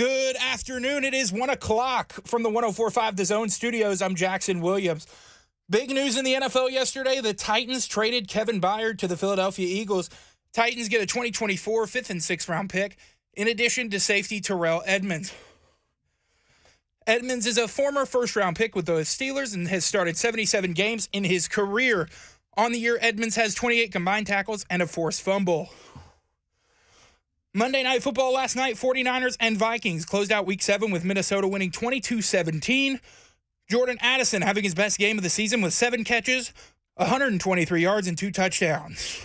Good afternoon. It is 1 o'clock from the 104.5 The Zone Studios. I'm Jackson Williams. Big news in the NFL yesterday. The Titans traded Kevin Byard to the Philadelphia Eagles. Titans get a 2024 5th and 6th round pick, in addition to safety Terrell Edmonds. Edmonds is a former first-round pick with the Steelers and has started 77 games in his career. On the year, Edmonds has 28 combined tackles and a forced fumble. Monday Night Football last night, 49ers and Vikings closed out Week 7 with Minnesota winning 22-17. Jordan Addison having his best game of the season with 7 catches, 123 yards, and 2 touchdowns.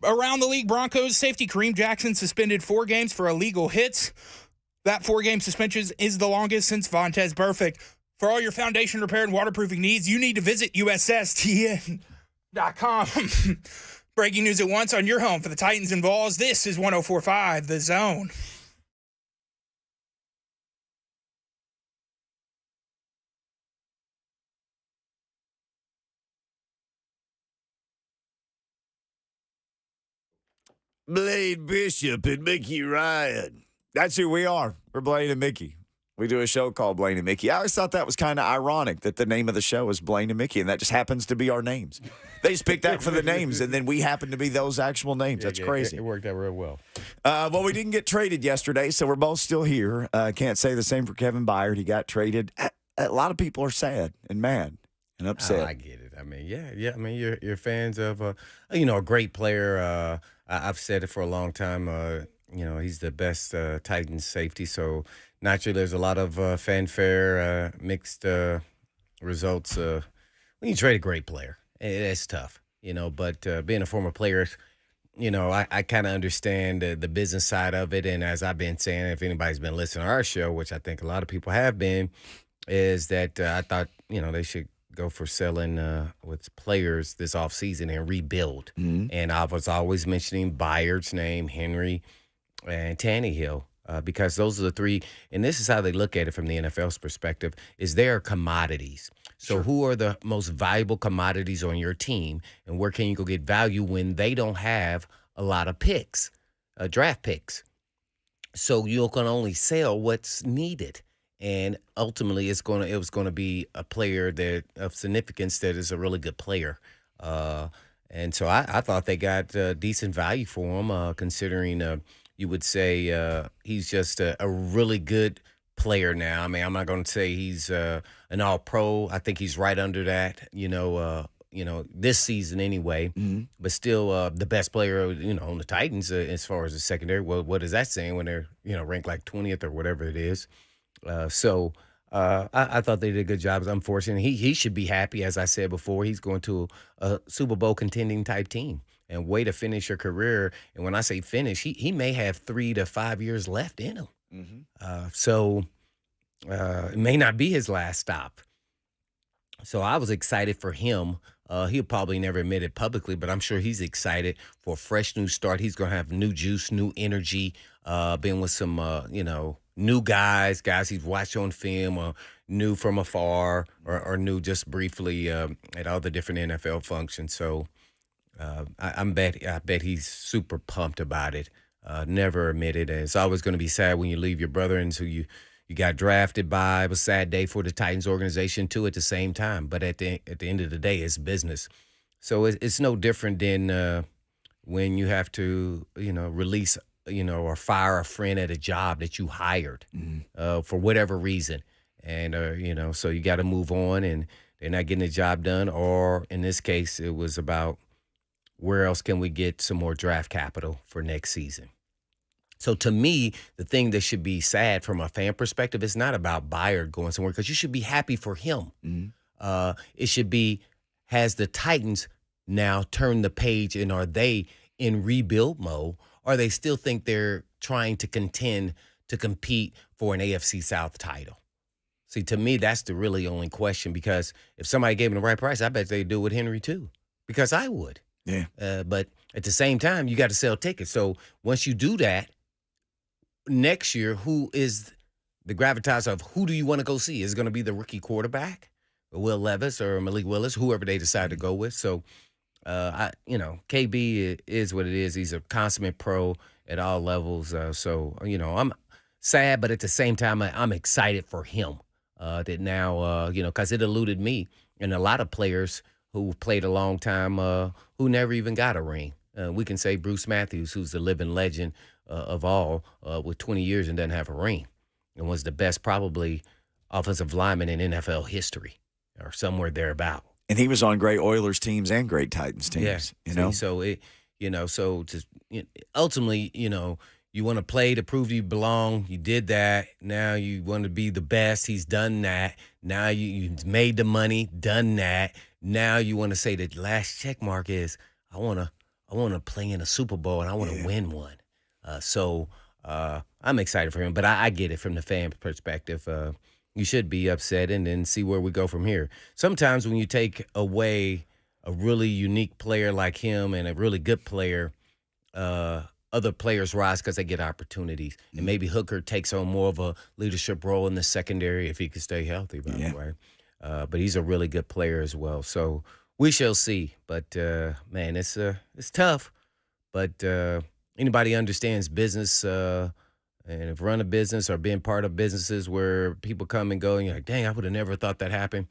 Around the league, Broncos safety Kareem Jackson suspended 4 games for illegal hits. That 4-game suspension is the longest since Vontaze Burfict. For all your foundation repair and waterproofing needs, you need to visit USSTN.com. Breaking news at once on your home for the Titans and Vols. This is 104.5 The Zone. Blade Bishop and Mickey Ryan. That's who we are. We're Blaine and Mickey. We do a show called Blaine and Mickey. I always thought that was kind of ironic that the name of the show is Blaine and Mickey, and that just happens to be our names. They just picked that for the names, and then we happen to be those actual names. That's crazy. It worked out real well. Well, we didn't get traded yesterday, so we're both still here. Can't say the same for Kevin Byard. He got traded. A lot of people are sad and mad and upset. I get it. I mean, yeah. I mean, you're fans of a great player. I've said it for a long time. He's the best Titans safety. So naturally, there's a lot of fanfare, mixed results. When you trade a great player, it's tough. But being a former player, I kind of understand the business side of it. And as I've been saying, if anybody's been listening to our show, which I think a lot of people have been, is that I thought, they should go for selling with players this offseason and rebuild. Mm-hmm. And I was always mentioning Byard's name, Henry, and Tannehill, because those are the three. And this is how they look at it from the NFL's perspective, is they are commodities. So who are the most valuable commodities on your team, and where can you go get value when they don't have a lot of picks, draft picks? So you can only sell what's needed. And ultimately, it was going to be a player that of significance that is a really good player. And so I thought they got decent value for him, considering you would say he's just a really good player now. I mean, I'm not going to say he's an all-pro. I think he's right under that, this season anyway. Mm-hmm. But still the best player, on the Titans as far as the secondary. Well, what is that saying when they're, ranked like 20th or whatever it is? So I thought they did a good job. Unfortunately, he should be happy. As I said before, he's going to a Super Bowl contending type team and way to finish your career. And when I say finish, he may have 3 to 5 years left in him. Mm-hmm. So it may not be his last stop. So I was excited for him. He'll probably never admit it publicly, but I'm sure he's excited for a fresh new start. He's going to have new juice, new energy, being with some, new guys he's watched on film or knew from afar or knew just briefly at all the different NFL functions. So I bet he's super pumped about it. Never admitted it. It's always going to be sad when you leave your brother and who you got drafted by. It was a sad day for the Titans organization too at the same time. But at the end of the day, it's business. So it's no different than when you have to, release or fire a friend at a job that you hired for whatever reason. And, so you got to move on and they're not getting the job done. Or in this case, it was about where else can we get some more draft capital for next season. So to me, the thing that should be sad from a fan perspective is not about Byard going somewhere, because you should be happy for him. Mm-hmm. It should be, has the Titans now turned the page and are they in rebuild mode? Or they still think they're trying to contend to compete for an AFC South title? See, to me, that's the really only question, because if somebody gave him the right price, I bet they'd do it with Henry too, because I would. Yeah. But at the same time, you got to sell tickets. So once you do that, next year, who is the gravitas of who do you want to go see? Is it going to be the rookie quarterback, Will Levis or Malik Willis, whoever they decide to go with? So, KB is what it is. He's a consummate pro at all levels. So, sad, but at the same time, I'm excited for him. That now, because it eluded me and a lot of players who played a long time who never even got a ring. We can say Bruce Matthews, who's the living legend of all, with 20 years and doesn't have a ring, and was the best probably offensive lineman in NFL history, or somewhere thereabout. And he was on great Oilers teams and great Titans teams. Yeah, you know. So ultimately, you want to play to prove you belong. You did that. Now you want to be the best. He's done that. Now you made the money, done that. Now you want to say the last check mark is I want to play in a Super Bowl and I want to win one. So I'm excited for him, but I get it from the fan perspective. You should be upset and then see where we go from here. Sometimes when you take away a really unique player like him and a really good player, other players rise because they get opportunities. And maybe Hooker takes on more of a leadership role in the secondary if he can stay healthy, by the way. But he's a really good player as well. So we shall see. But, man, it's tough. But anybody understands business and if run a business or being part of businesses where people come and go and you're like, dang, I would have never thought that happened.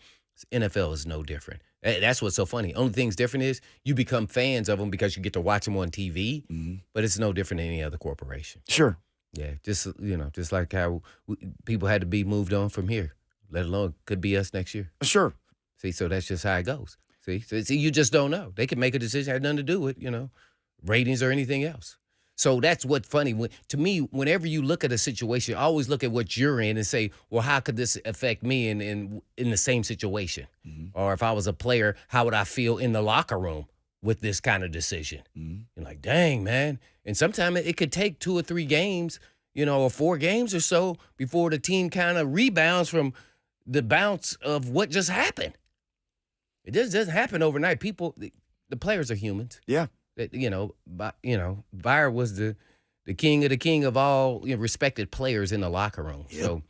NFL is no different. That's what's so funny. Only thing's different is you become fans of them because you get to watch them on TV, but it's no different than any other corporation. Sure. Yeah, just like how people had to be moved on from here, let alone could be us next year. Sure. See, so that's just how it goes. See, you just don't know. They could make a decision, had nothing to do with, ratings or anything else. So that's what's funny. To me, whenever you look at a situation, always look at what you're in and say, well, how could this affect me in the same situation? Or if I was a player, how would I feel in the locker room with this kind of decision? You're like, dang, man. And sometimes it could take 2 or 3 games, or 4 games or so before the team kind of rebounds from the bounce of what just happened. It just doesn't happen overnight. The players are humans. Yeah. Byard was the king of all respected players in the locker room. Yep. So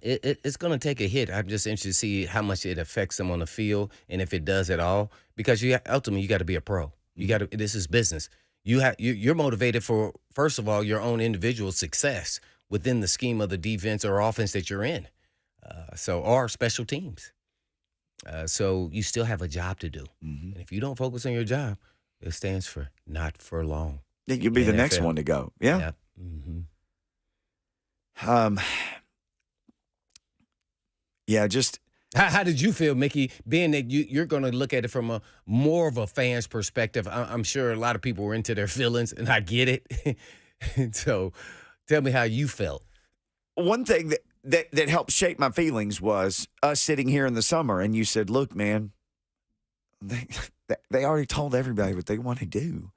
it's going to take a hit. I'm just interested to see how much it affects them on the field and if it does at all. Because ultimately you got to be a pro. This is business. You're motivated for, first of all, your own individual success within the scheme of the defense or offense that you're in. Or special teams. So you still have a job to do. And if you don't focus on your job, it stands for not for long. You'll be the next one to go. Yeah. Yep. Just. How did you feel, Mickey, being that you're going to look at it from more of a fan's perspective? I'm sure a lot of people were into their feelings, and I get it. So tell me how you felt. One thing that helped shape my feelings was us sitting here in the summer, and you said, look, man, they already told everybody what they want to do.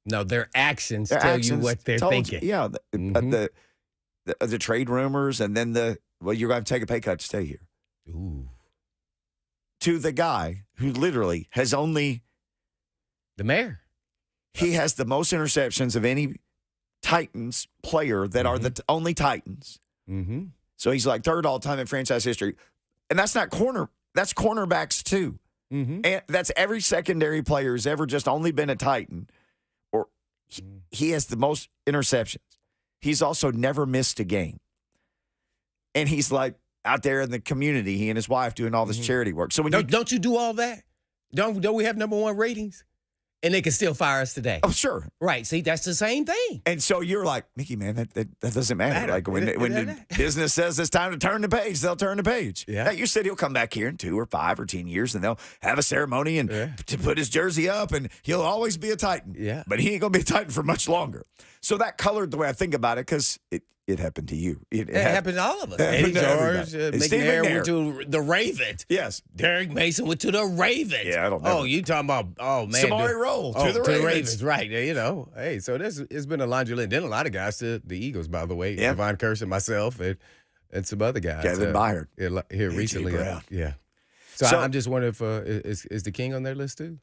No, their actions tell you what they're thinking. The trade rumors and then you're going to take a pay cut to stay here. Ooh. To the guy who literally has only... The mayor. He has the most interceptions of any Titans player that are the only Titans. So he's like third all-time in franchise history. And that's not that's cornerbacks too. And that's every secondary player who's ever just only been a Titan. Or he has the most interceptions. He's also never missed a game. And he's like out there in the community, he and his wife doing all this charity work. So when don't you do all that? Don't we have #1 ratings? And they can still fire us today. Oh, sure. Right. See, that's the same thing. And so you're like, Mickey, man, that doesn't matter. Like when the business says it's time to turn the page, they'll turn the page. Yeah. Now, you said he'll come back here in 2 or 5 or 10 years and they'll have a ceremony and to put his jersey up and he'll always be a Titan. Yeah. But he ain't going to be a Titan for much longer. So that colored the way I think about it because it happened to you. It happened to all of us. Eddie George, McNair went to the Ravens. Yes. Derek Mason went to the Ravens. Yeah, I don't know. Oh, you talking about, man. Samari Roll to the Ravens. Right. Hey, so it's been a laundry list. Then a lot of guys to the Eagles, by the way. Yeah. Devon Kearse and myself and some other guys. Kevin Byard. Here recently. Yeah. So I'm just wondering if is the King on their list too?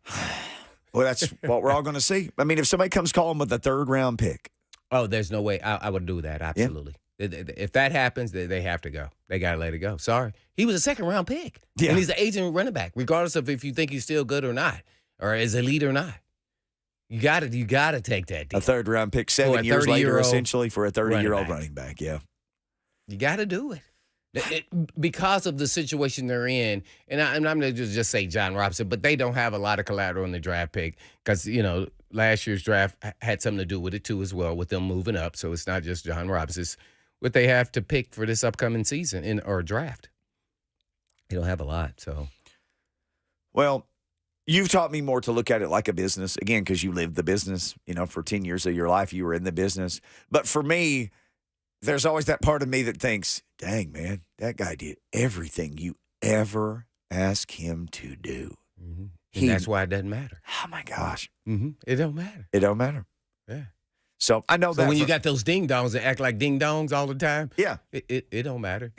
Well, that's what we're all going to see. I mean, if somebody comes calling with a 3rd round pick. Oh, there's no way I would do that. Absolutely. Yeah. If that happens, they have to go. They got to let it go. Sorry. He was a 2nd-round pick. Yeah. And he's an agent running back, regardless of if you think he's still good or not, or is elite or not. You got to take that deal. A third-round pick 7 years later, essentially, for a 30-year-old running back. Yeah. You got to do it. Because of the situation they're in, and I'm going to just say John Robinson, but they don't have a lot of collateral in the draft pick because, last year's draft had something to do with it, too, as well, with them moving up. So it's not just John Robinson. It's what they have to pick for this upcoming season or draft. They don't have a lot, so. Well, you've taught me more to look at it like a business, again, because you lived the business. For 10 years of your life, you were in the business. But for me, there's always that part of me that thinks, dang, man, that guy did everything you ever asked him to do. Mm-hmm. And that's why it doesn't matter. Oh, my gosh. Mm-hmm. It don't matter. It don't matter. Yeah. So I know that. So when you got those ding-dongs that act like ding-dongs all the time, yeah, it don't matter.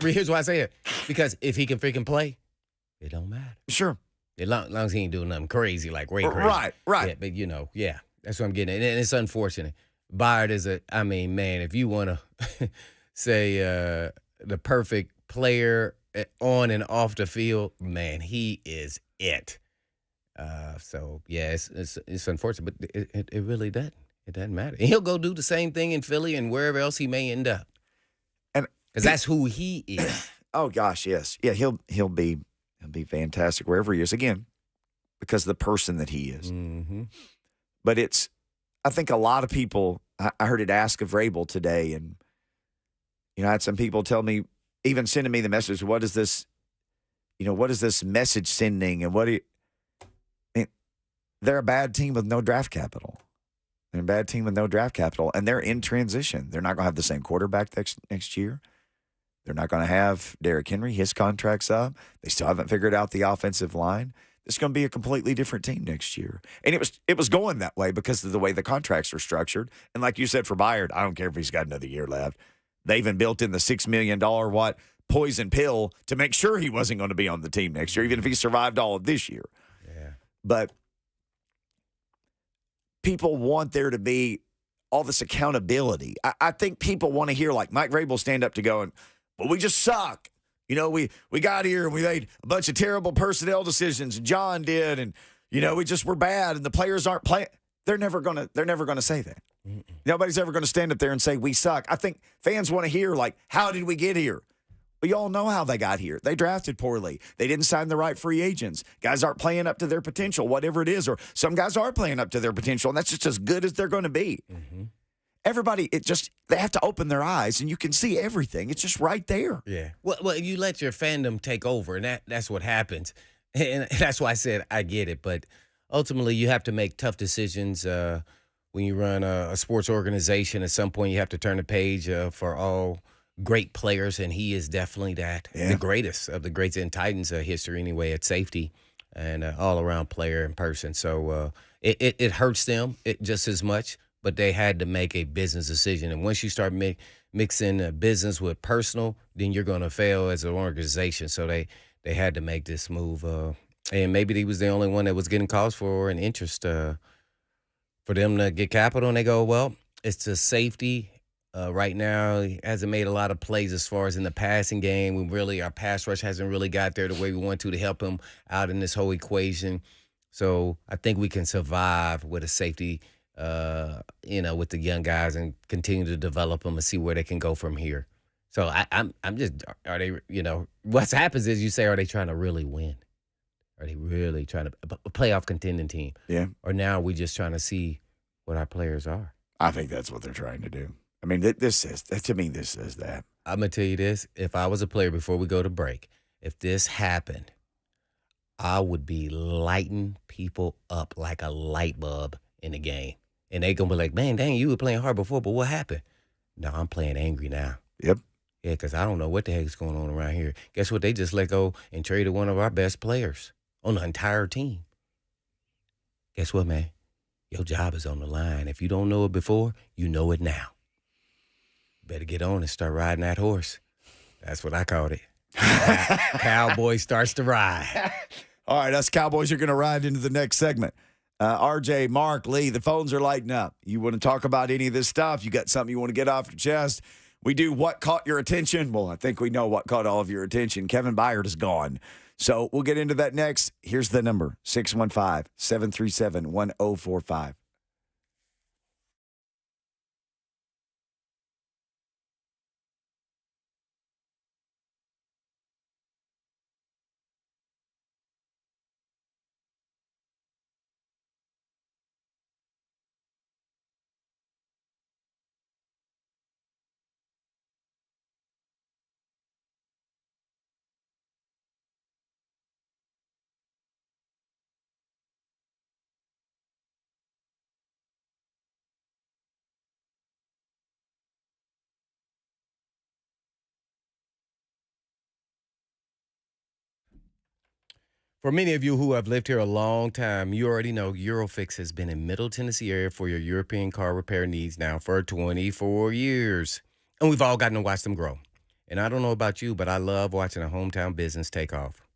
Here's why I say it. Because if he can freaking play, it don't matter. Sure. As long as he ain't doing nothing crazy, like way crazy. Right. Yeah, but, that's what I'm getting at. And it's unfortunate. Byard is man, if you want to say the perfect player on and off the field, man, he is it. So, yeah, it's unfortunate, but it really doesn't. It doesn't matter. And he'll go do the same thing in Philly and wherever else he may end up. Because that's who he is. Oh, gosh, yes. Yeah, he'll be fantastic wherever he is, again, because of the person that he is. Mm-hmm. But I think a lot of people, I heard it asked of Vrabel today, and, I had some people tell me, even sending me the message, what is this message sending? And they're a bad team with no draft capital. They're a bad team with no draft capital, and they're in transition. They're not going to have the same quarterback next year. They're not going to have Derrick Henry. His contract's up. They still haven't figured out the offensive line. It's going to be a completely different team next year. And it was going that way because of the way the contracts are structured. And like you said for Byard, I don't care if he's got another year left. They even built in the $6 million poison pill to make sure he wasn't going to be on the team next year, even if he survived all of this year. Yeah. But people want there to be all this accountability. I think people want to hear like Mike Vrabel stand up to going, well, we just suck. We got here and we made a bunch of terrible personnel decisions. And John did, and we just were bad, and the players aren't playing. They're never gonna say that. Mm-mm. Nobody's ever gonna stand up there and say we suck. I think fans want to hear like, how did we get here? We all know how they got here. They drafted poorly. They didn't sign the right free agents. Guys aren't playing up to their potential, whatever it is, or some guys are playing up to their potential, and that's just as good as they're going to be. Mm-hmm. Everybody, they have to open their eyes, and you can see everything. It's just right there. Yeah. Well, you let your fandom take over, and that's what happens. And that's why I said I get it. But ultimately, you have to make tough decisions when you run a sports organization. At some point, you have to turn the page for all great players, and he is definitely that. Yeah. The greatest of the greats in Titans history anyway at safety and all-around player in person. So it hurts them just as much. But they had to make a business decision. And once you start mixing business with personal, then you're going to fail as an organization. So they had to make this move. And maybe he was the only one that was getting calls for an interest for them to get capital. And they go, well, it's a safety. Right now, he hasn't made a lot of plays as far as in the passing game. Our pass rush hasn't really got there the way we want to help him out in this whole equation. So I think we can survive with a safety with the young guys and continue to develop them and see where they can go from here. So I'm just, are they, what happens is you say, are they trying to really win? Are they really trying to a playoff contending team? Yeah. Or now we just trying to see what our players are? I think that's what they're trying to do. I mean, this says that. I'm going to tell you this. If I was a player before we go to break, if this happened, I would be lighting people up like a light bulb in the game. And they going to be like, man, dang, you were playing hard before, but what happened? No, I'm playing angry now. Yep. Yeah, because I don't know what the heck is going on around here. Guess what? They just let go and traded one of our best players on the entire team. Guess what, man? Your job is on the line. If you don't know it before, you know it now. Better get on and start riding that horse. That's what I called it. Cowboy starts to ride. All right, us Cowboys are going to ride into the next segment. RJ, Mark, Lee, the phones are lighting up. You want to talk about any of this stuff? You got something you want to get off your chest? We do what caught your attention? Well, I think we know what caught all of your attention. Kevin Byard is gone. So we'll get into that next. Here's the number 615 737 1045. For many of you who have lived here a long time, you already know Eurofix has been in Middle Tennessee area for your European car repair needs now for 24 years. And we've all gotten to watch them grow. And I don't know about you, but I love watching a hometown business take off.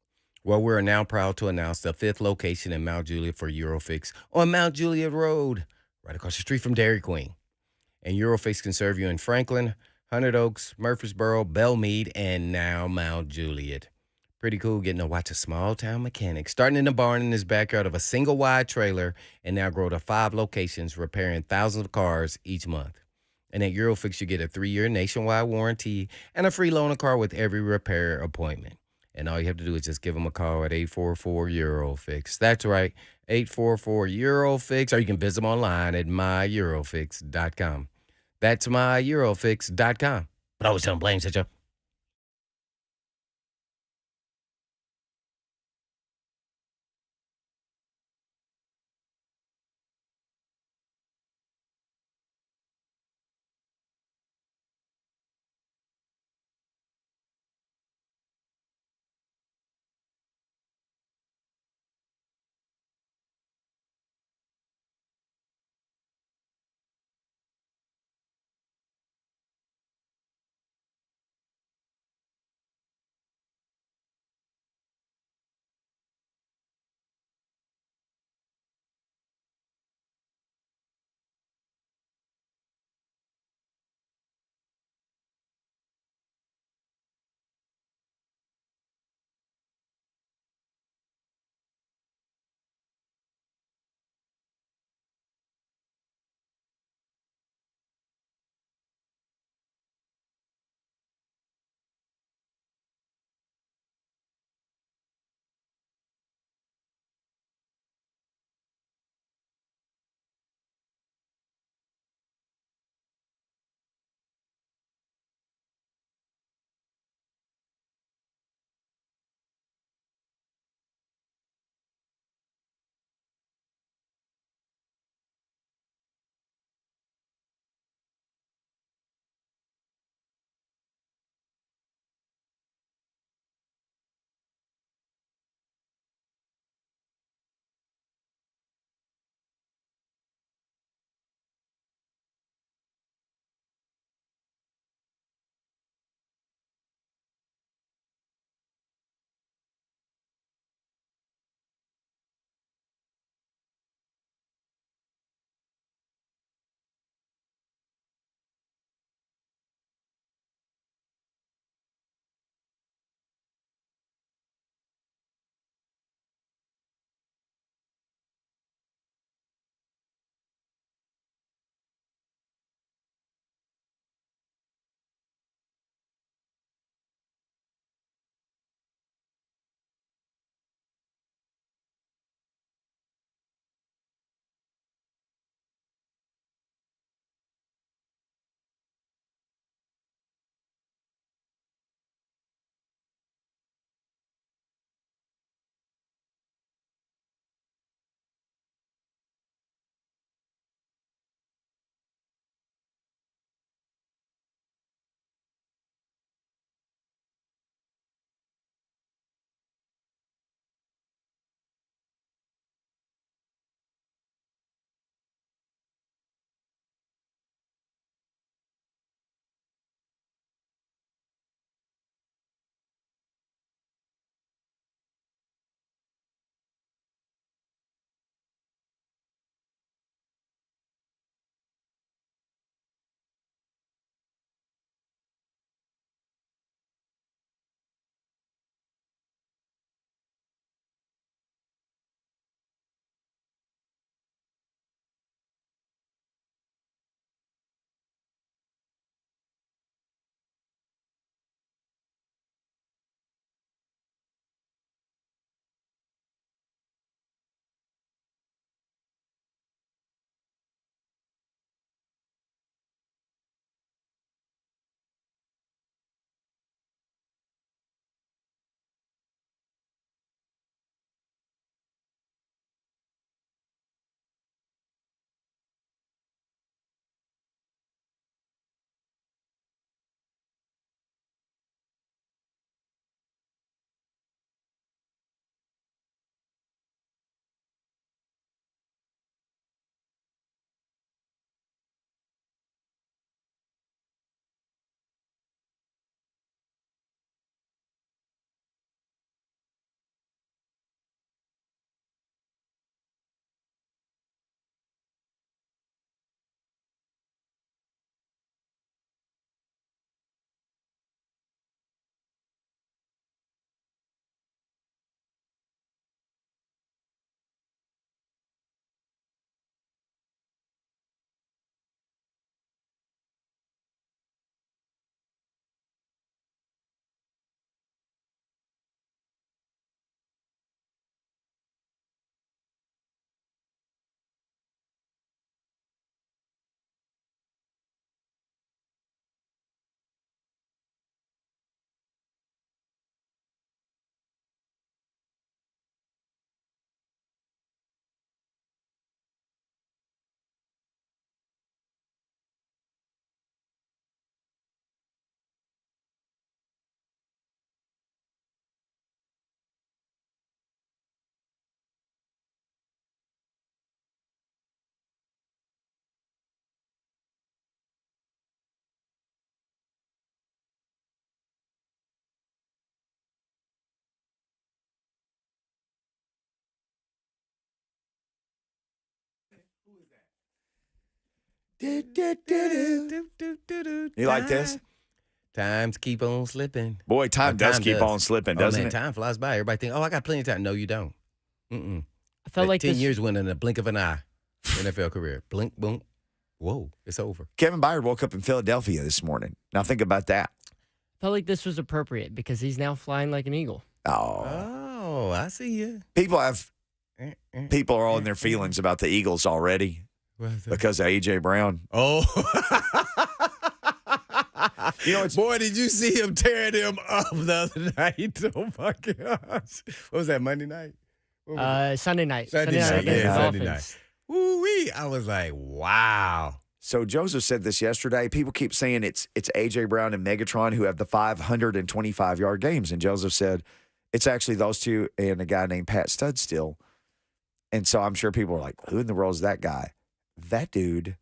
Well, we're now proud to announce the 5th location in Mount Juliet for Eurofix on Mount Juliet Road, right across the street from Dairy Queen. And Eurofix can serve you in Franklin, Hundred Oaks, Murfreesboro, Belmead, and now Mount Juliet. Pretty cool getting to watch a small town mechanic starting in the barn in his backyard of a single wide trailer and now grow to 5 locations repairing thousands of cars each month. And at Eurofix, you get a 3-year nationwide warranty and a free loaner car with every repair appointment. And all you have to do is just give them a call at 844-EUROFIX. That's right, 844-EUROFIX, or you can visit them online at myeurofix.com. That's myeurofix.com. But I always tell them Blaine said you. You like this? Times keep on slipping. Boy, time does keep on slipping, doesn't it? Time flies by. Everybody think, I got plenty of time. No, you don't. Mm-mm. I felt like 10 this, years went in a blink of an eye. NFL career. Blink, boom. Whoa, it's over. Kevin Byard woke up in Philadelphia this morning. Now think about that. felt like this was appropriate because he's now flying like an eagle. Oh, I see you. People are all in their feelings about the Eagles already because of A.J. Brown. Oh. Boy, did you see him tearing him up the other night? Oh, my gosh. What was that, Monday night? Sunday night. Sunday night. against the Yeah, Sunday Dolphins. night. Woo-wee. I was like, wow. So Joseph said this yesterday. People keep saying it's A.J. Brown and Megatron who have the 525-yard games. And Joseph said it's actually those two and a guy named Pat Studstill. And so I'm sure people are like, who in the world is that guy? That dude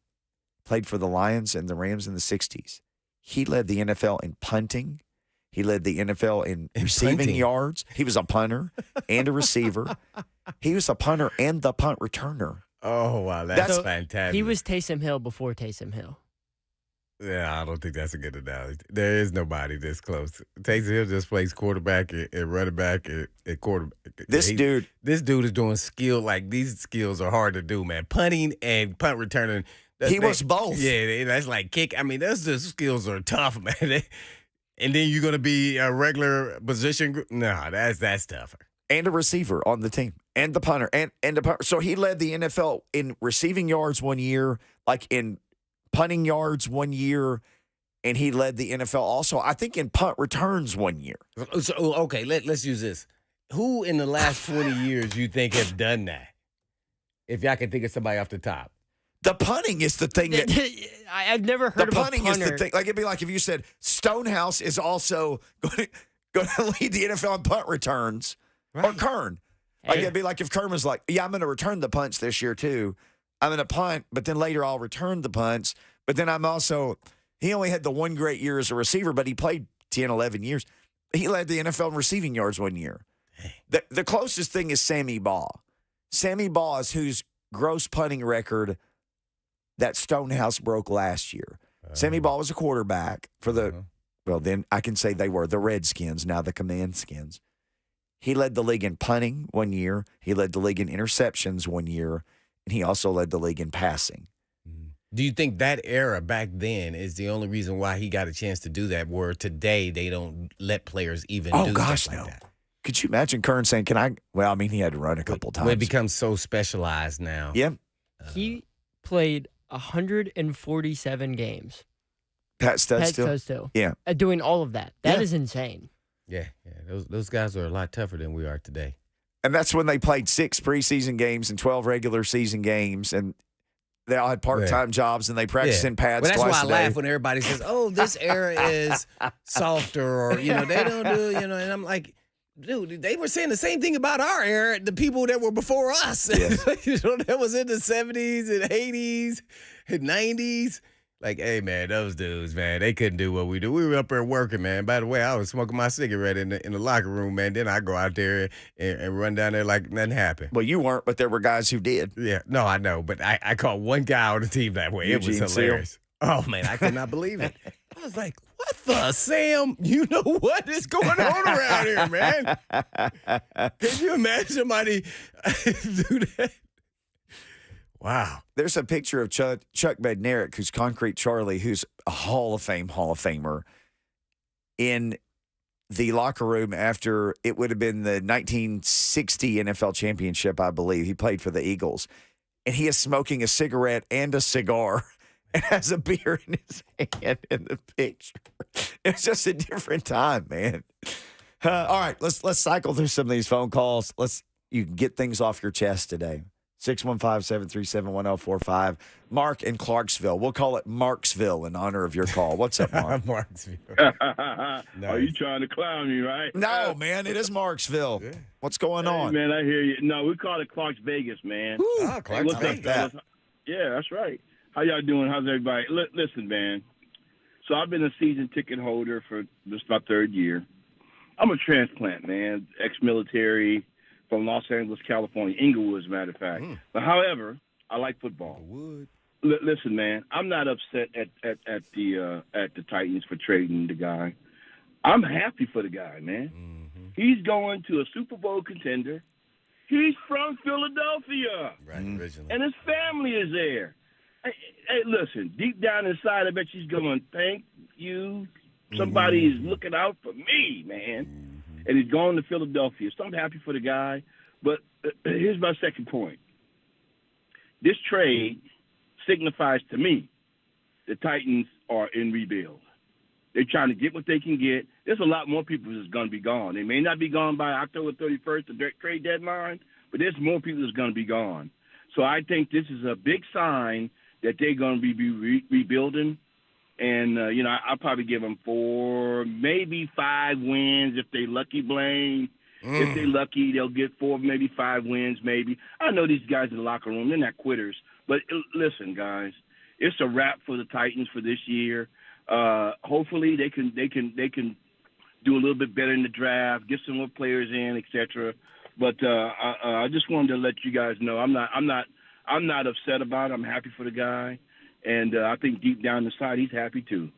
played for the Lions and the Rams in the 60s. He led the NFL in punting. He led the NFL in receiving punting. yards. He was a punter and a receiver. He was a punter and the punt returner. Oh, wow. That's So, fantastic. He was Taysom Hill before Taysom Hill. Yeah, I don't think that's a good analogy. There is nobody this close. Taysom Hill just plays quarterback and running back and quarterback. This dude is doing skill. Like, these skills are hard to do, man. Punting and punt returning. He was both. Yeah, that's like kick. I mean, those skills are tough, man. And then you're going to be a regular position group? No, that's tougher. and a receiver on the team, and the punter, and the punter. So he led the NFL in receiving yards one year, like in punting yards one year, and he led the NFL also, I think, in punt returns one year. So, okay, let's use this. Who in the last 20 years you think have done that? If y'all can think of somebody off the top. The punting is the thing that I've never heard the of punting a punter. is the thing. Like it'd be like if you said Stonehouse is also going to lead the NFL in punt returns, or Kern. Like it'd be like if Kern was like, yeah, I'm going to return the punts this year too. I'm going to punt, but then later I'll return the punts. But then I'm also, he only had the one great year as a receiver, but he played 10, 11 years. He led the NFL in receiving yards one year. The closest thing is Sammy Baugh. Sammy Baugh is whose gross punting record that Stonehouse broke last year. Sammy Baugh was a quarterback for the, well, then I can say they were the Redskins, now the Command Skins. He led the league in punting one year. He led the league in interceptions one year. And he also led the league in passing. Do you think that era back then is the only reason why he got a chance to do that, where today they don't let players even do stuff like that? Could you imagine Kern saying, can I? Well, I mean, he had to run a couple times. Well, it becomes so specialized now. Yeah. He played 147 games. Pat Studstill. Studstill. Yeah. Doing all of that. That Yeah. is insane. Yeah. Those guys are a lot tougher than we are today. And that's when they played 6 preseason games and 12 regular season games. And they all had part-time jobs, and they practiced in pads well, that's twice why I a day. laugh when everybody says, oh, this era is softer, or, they don't do, and I'm like, dude, they were saying the same thing about our era, the people that were before us. Yes. That was in the 70s and 80s and 90s. Like, hey, man, those dudes, man, they couldn't do what we do. We were up there working, man. By the way, I was smoking my cigarette in the locker room, man. Then I go out there and run down there like nothing happened. Well, you weren't, but there were guys who did. Yeah, no, I know. But I caught one guy on the team that way. It Eugene was hilarious. Oh, man, I could not believe it. I was like, what the, Sam? You know what is going on around here, man? Can you imagine somebody do that? Wow. There's a picture of Chuck Bednarik, who's Concrete Charlie, who's a Hall of Famer, in the locker room after it would have been the 1960 NFL championship, I believe. He played for the Eagles. And he is smoking a cigarette and a cigar and has a beer in his hand in the picture. It's just a different time, man. All right, let's cycle through some of these phone calls. You can get things off your chest today. 615-737-1045. Mark in Clarksville. We'll call it Marksville in honor of your call. What's up, Mark? Marksville. Are you trying to clown me, right? No, man, it is Marksville. Yeah. What's going on? Man, I hear you. No, we call it Clark's Vegas, man. Oh, Clark's What's up, Vegas. fellas? Yeah, that's right. How y'all doing? How's everybody? Listen, man. So I've been a season ticket holder for this my 3rd year. I'm a transplant, man. Ex-military from Los Angeles, California, Inglewood, as a matter of fact. But however, I like football. Listen, man, I'm not upset at the Titans for trading the guy. I'm happy for the guy, man. Mm-hmm. He's going to a Super Bowl contender. He's from Philadelphia. Right, originally. And his family is there. Hey, listen, deep down inside, I bet she's going, thank you. Somebody is looking out for me, man. Mm-hmm. And he's going to Philadelphia. So I'm happy for the guy. But here's my second point. This trade signifies to me the Titans are in rebuild. They're trying to get what they can get. There's a lot more people that's going to be gone. They may not be gone by October 31st, the trade deadline, but there's more people that's going to be gone. So I think this is a big sign that they're going to be rebuilding. And, I'll probably give them 4, maybe 5 wins if they're lucky, Blaine. If they're lucky, they'll get 4, maybe 5 wins, maybe. I know these guys in the locker room, they're not quitters. But listen, guys, it's a wrap for the Titans for this year. Hopefully they can do a little bit better in the draft, get some more players in, etc. But I just wanted to let you guys know I'm not upset about it. I'm happy for the guy, and I think deep down inside he's happy too.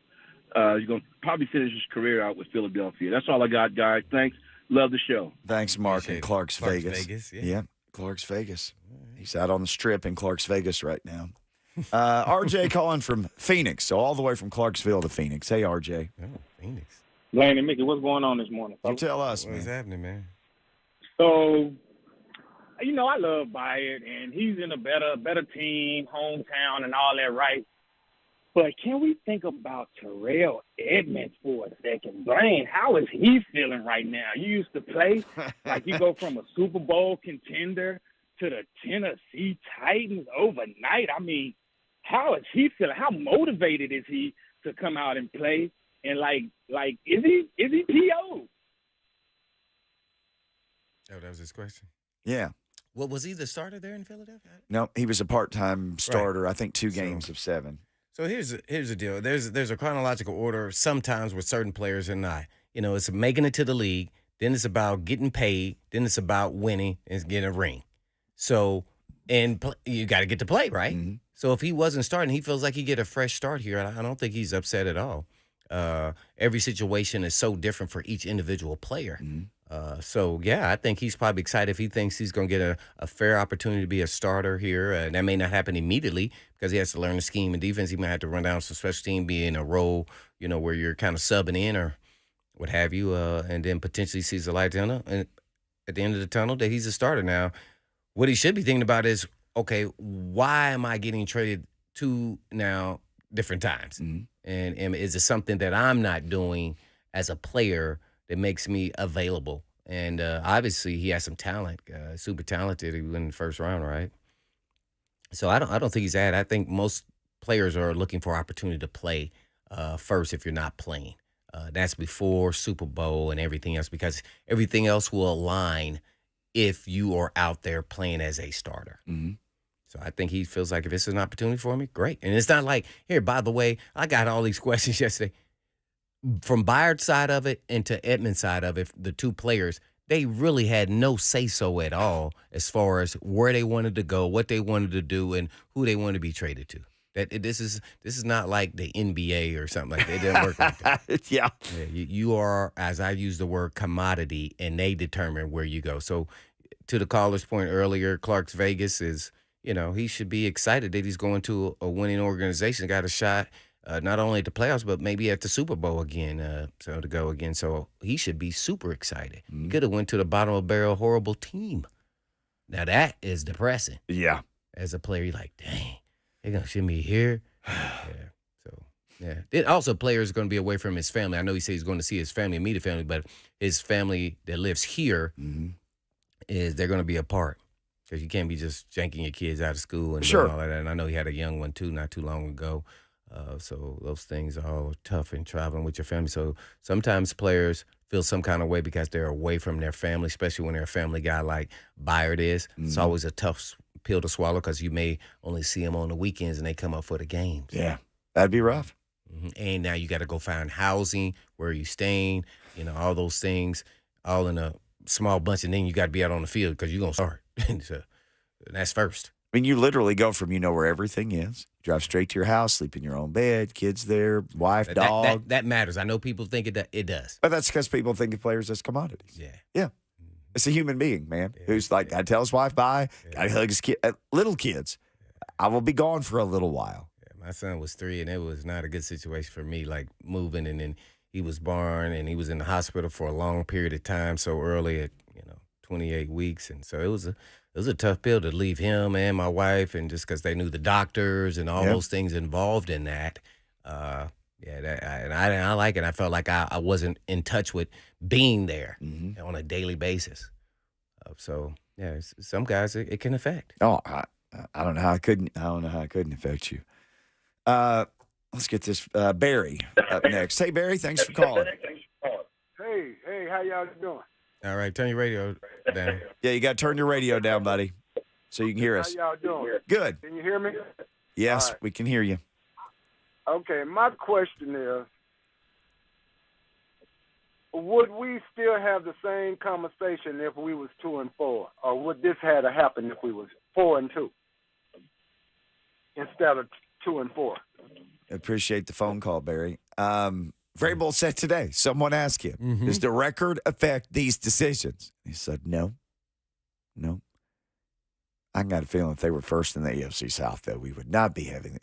He's going to probably finish his career out with Philadelphia. That's all I got, guys. Thanks. Love the show. Thanks, Mark in Clark's Vegas. Yeah. Clark's Vegas. He's out on the strip in Clark's Vegas right now. RJ calling from Phoenix, so all the way from Clarksville to Phoenix. Hey, RJ. Oh, Phoenix. Blaine and Mickey, what's going on this morning? You tell us, What's man. happening, man? So, I love Byard, and he's in a better team, hometown, and all that, right? But can we think about Terrell Edmonds for a second? Blaine, how is he feeling right now? You used to play like you go from a Super Bowl contender to the Tennessee Titans overnight. I mean, how is he feeling? How motivated is he to come out and play? And is he PO? Oh, that was his question. Yeah. Well, was he the starter there in Philadelphia? No, he was a part-time starter. I think 2 games of 7. So here's the deal. There's a chronological order sometimes with certain players and not. It's making it to the league. Then it's about getting paid. Then it's about winning and getting a ring. So, you got to get to play, right? Mm-hmm. So if he wasn't starting, he feels like he get a fresh start here. I don't think he's upset at all. Every situation is so different for each individual player. Mm-hmm. I think he's probably excited if he thinks he's going to get a fair opportunity to be a starter here. That may not happen immediately because he has to learn the scheme and defense. He might have to run down some special team, be in a role, where you're kind of subbing in or what have you, and then potentially sees the light tunnel. And at the end of the tunnel, that he's a starter now. What he should be thinking about is, okay, why am I getting traded 2 now different times? Mm-hmm. And is it something that I'm not doing as a player that makes me available? And obviously he has some talent, super talented. He went in the first round, right? So I don't think he's at. I think most players are looking for opportunity to play first if you're not playing. That's before Super Bowl and everything else, because everything else will align if you are out there playing as a starter. Mm-hmm. So I think he feels like if it's an opportunity for me, great. And it's not like, here, by the way, I got all these questions yesterday. From Byard's side of it and to Edmonds' side of it, the 2 players, they really had no say-so at all as far as where they wanted to go, what they wanted to do, and who they wanted to be traded to. This is not like the NBA or something like that. It didn't work like that. Yeah. You are, as I use the word, commodity, and they determine where you go. So to the caller's point earlier, Clark's Vegas is, he should be excited that he's going to a winning organization, got a shot not only at the playoffs, but maybe at the Super Bowl again, to go again. So he should be super excited. He could have went to the bottom of the barrel, horrible team. Now that is depressing. Yeah. As a player, you're like, dang, they're going to send me here. Then also, players are going to be away from his family. I know he said he's going to see his family, immediate family, but his family that lives here they're going to be apart. Because you can't be just janking your kids out of school and doing all of that. And I know he had a young one, too, not too long ago. So those things are all tough in traveling with your family. So sometimes players feel some kind of way because they're away from their family, especially when they're a family guy like Byard is. Mm-hmm. It's always a tough pill to swallow because you may only see them on the weekends and they come up for the games. Yeah, that'd be rough. Mm-hmm. And now you got to go find housing, where are you staying, all those things, all in a small bunch. And then you got to be out on the field because you're going to start. So that's first. I mean, you literally go from where everything is, drive straight to your house, sleep in your own bed, kids there, wife, dog. That matters. I know people think it does. But that's because people think of players as commodities. Yeah. Yeah. It's a human being, man, who's like, gotta tell his wife bye, gotta hug his kid. Little kids, I will be gone for a little while. Yeah, my son was 3, and it was not a good situation for me, like moving, and then he was born, and he was in the hospital for a long period of time, so early at 28 weeks, and so it was a tough pill to leave him and my wife, and just because they knew the doctors and all those things involved in that. I like it. I felt like I wasn't in touch with being there on a daily basis. Some guys it can affect. Oh, I don't know how I couldn't. I don't know how it couldn't affect you. Let's get this Barry up next. Hey, Barry, thanks for calling. Hey, how y'all doing? All right, turn your radio down. Yeah, you got to turn your radio down, buddy, so you can hear us. How y'all doing? Good. Can you hear me? Yes, All right. we can hear you. Okay, my question is, would we still have the same conversation if we was 2-4, or would this have to happen if we was 4-2 instead of 2-4? Appreciate the phone call, Barry. Vrabel said today, someone asked him, does the record affect these decisions? He said, no. I got a feeling if they were first in the AFC South, though, we would not be having it.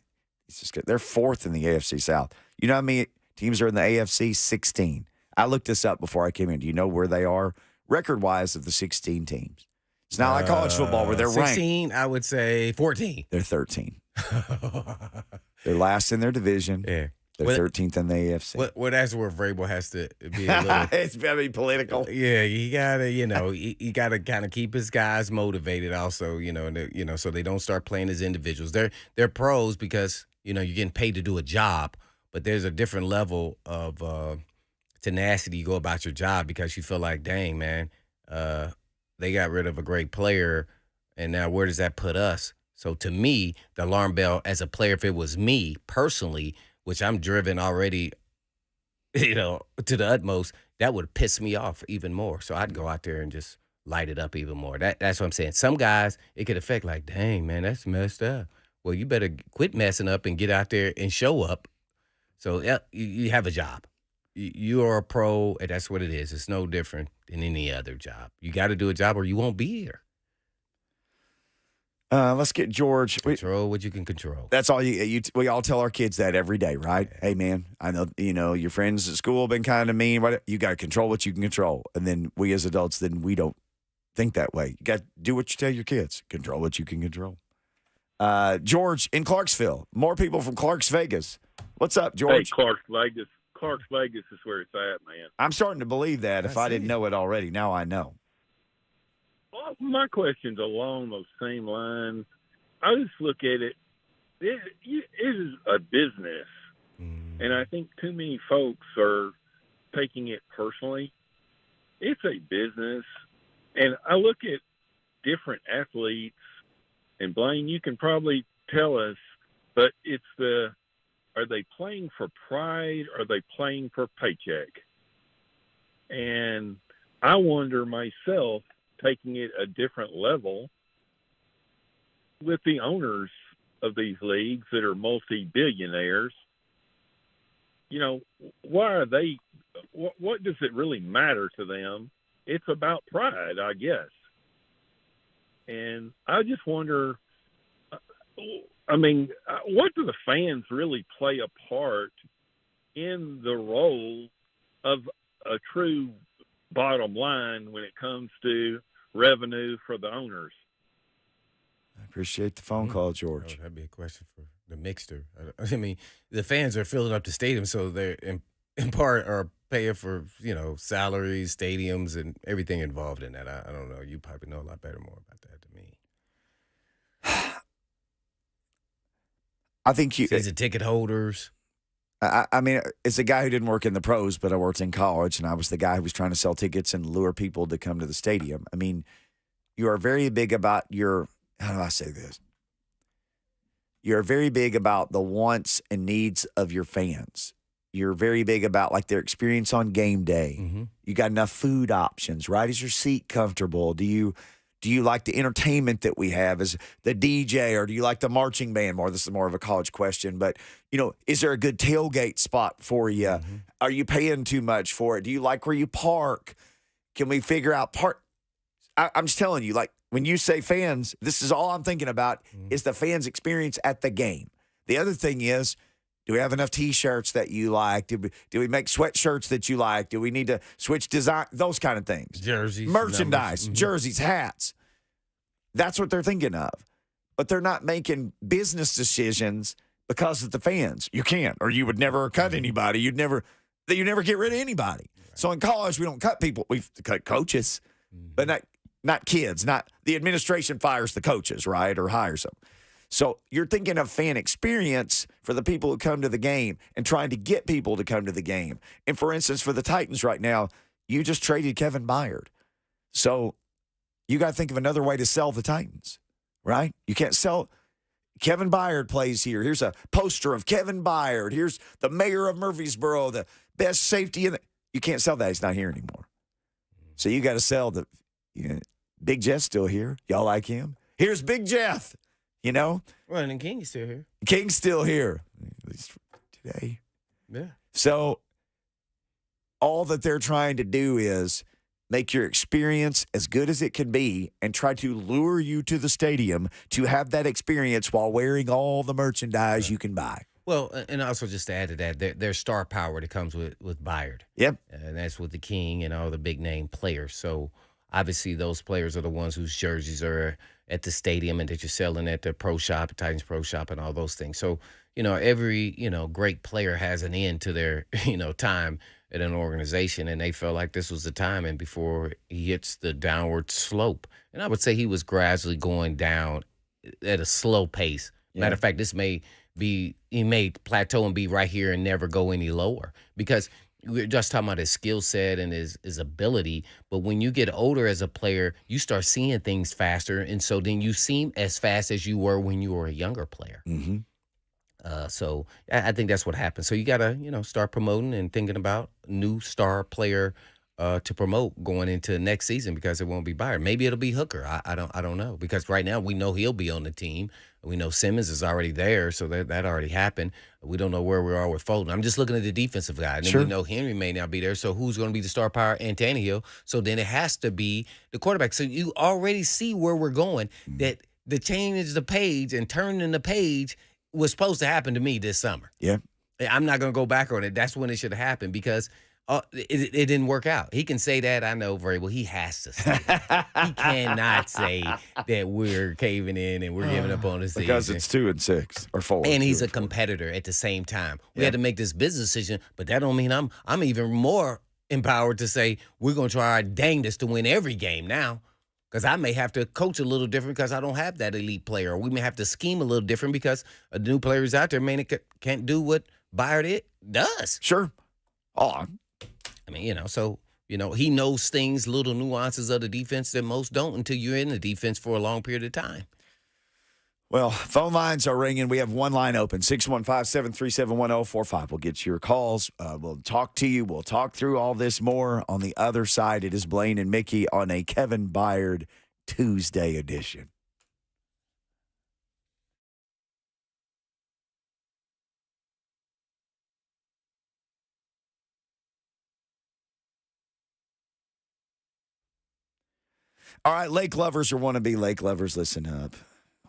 They're fourth in the AFC South. You know how many teams are in the AFC? 16. I looked this up before I came in. Do you know where they are record-wise of the 16 teams? It's not like college football where they're 16, ranked. I would say 14. They're 13. They're last in their division. Yeah. They're 13th in the AFC. Well, that's where Vrabel has to be a little. It's very political. Yeah, you gotta, you gotta kind of keep his guys motivated. Also, so they don't start playing as individuals. They're pros because you're getting paid to do a job, but there's a different level of tenacity you go about your job because you feel like, dang man, they got rid of a great player, and now where does that put us? So to me, the alarm bell as a player, if it was me personally, which I'm driven already, to the utmost, that would piss me off even more. So I'd go out there and just light it up even more. That's what I'm saying. Some guys, it could affect like, dang, man, that's messed up. Well, you better quit messing up and get out there and show up. So yeah, you have a job. You are a pro, and that's what it is. It's no different than any other job. You got to do a job or you won't be here. Let's get George. Control what you can control. That's all we all tell our kids that every day, right? Yeah. Hey, man, I know, your friends at school have been kind of mean. You got to control what you can control. And then we as adults, we don't think that way. You got to do what you tell your kids. Control what you can control. George in Clarksville. More people from Clarks Vegas. What's up, George? Hey, Clarks Vegas. Clarks Vegas is where it's at, man. I'm starting to believe that if I didn't know it already. Now I know. Well, my question's along those same lines. I just look at it. It is a business, and I think too many folks are taking it personally. It's a business, and I look at different athletes, and Blaine, you can probably tell us, but are they playing for pride? Or are they playing for paycheck? And I wonder myself, taking it a different level with the owners of these leagues that are multi-billionaires, why are they, what does it really matter to them? It's about pride, I guess. And I just wonder, what do the fans really play a part in the role of a true bottom line when it comes to revenue for the owners? I appreciate the phone call, George. That'd be a question for the mixter. The fans are filling up the stadium, so they're in part are paying for salaries, stadiums, and everything involved in that. I don't know. You probably know a lot better more about that than me. I think season ticket holders. It's a guy who didn't work in the pros, but I worked in college, and I was the guy who was trying to sell tickets and lure people to come to the stadium. You are very big about how do I say this? You're very big about the wants and needs of your fans. You're very big about their experience on game day. Mm-hmm. You got enough food options, right? Is your seat comfortable? Do you Do you like the entertainment that we have as the DJ, or do you like the marching band more? This is more of a college question, but, is there a good tailgate spot for you? Mm-hmm. Are you paying too much for it? Do you like where you park? Can we figure out I'm just telling you, like, when you say fans, this is all I'm thinking about is the fans' experience at the game. The other thing is, do we have enough T-shirts that you like? Do we make sweatshirts that you like? Do we need to switch design? Those kind of things. Jerseys. Merchandise, jerseys, hats. That's what they're thinking of. But they're not making business decisions because of the fans. You can't, or you would never cut anybody. You never get rid of anybody. Right. So in college, we don't cut people. We cut coaches, but not kids. Not the administration fires the coaches, right, or hires them. So you're thinking of fan experience for the people who come to the game and trying to get people to come to the game. And, for instance, for the Titans right now, you just traded Kevin Byard. So you got to think of another way to sell the Titans, right? You can't sell – Kevin Byard plays here. Here's a poster of Kevin Byard. Here's the mayor of Murfreesboro, the best safety in the – you can't sell that. He's not here anymore. So you got to sell the Big Jeff's still here. Y'all like him? Here's Big Jeff. Well, and King's still here. King's still here, at least today. Yeah. So all that they're trying to do is make your experience as good as it can be and try to lure you to the stadium to have that experience while wearing all the merchandise you can buy. Well, and also just to add to that, there's star power that comes with Byard. Yep. And that's with the King and all the big name players. So obviously those players are the ones whose jerseys are at the stadium and that you're selling at the pro shop, Titans Pro Shop, and all those things. So, every, great player has an end to their, time at an organization, and they felt like this was the time and before he hits the downward slope. And I would say he was gradually going down at a slow pace. Yeah. Matter of fact, he may plateau and be right here and never go any lower, because we're just talking about his skill set and his ability. But when you get older as a player, you start seeing things faster. And so then you seem as fast as you were when you were a younger player. Mm-hmm. So I think that's what happens. So you got to, start promoting and thinking about new star player to promote going into next season, because it won't be Byard. Maybe it'll be Hooker. I don't know, because right now we know he'll be on the team. We know Simmons is already there, so that already happened. We don't know where we are with Fulton. I'm just looking at the defensive guy. And then we know Henry may not be there, so who's going to be the star power? And Tannehill. So then it has to be the quarterback. So you already see where we're going, that the change the page and turning the page was supposed to happen to me this summer. Yeah. I'm not going to go back on it. That's when it should have happened, because it didn't work out. He can say that. I know very well. He has to say that. He cannot say that we're caving in and we're giving up on the season. Because it's 2-6 or 4. And he's a competitor at the same time. We had to make this business decision, but that don't mean I'm even more empowered to say we're going to try our dangest to win every game now. Because I may have to coach a little different because I don't have that elite player. Or we may have to scheme a little different because a new player is out there, man, can't do what Byard does. Sure. Oh, I mean, so, he knows things, little nuances of the defense that most don't until you're in the defense for a long period of time. Well, phone lines are ringing. We have one line open, 615-737-1045. We'll get your calls. We'll talk to you. We'll talk through all this more. On the other side, it is Blaine and Mickey on a Kevin Byard Tuesday edition. All right, lake lovers or wannabe lake lovers, listen up.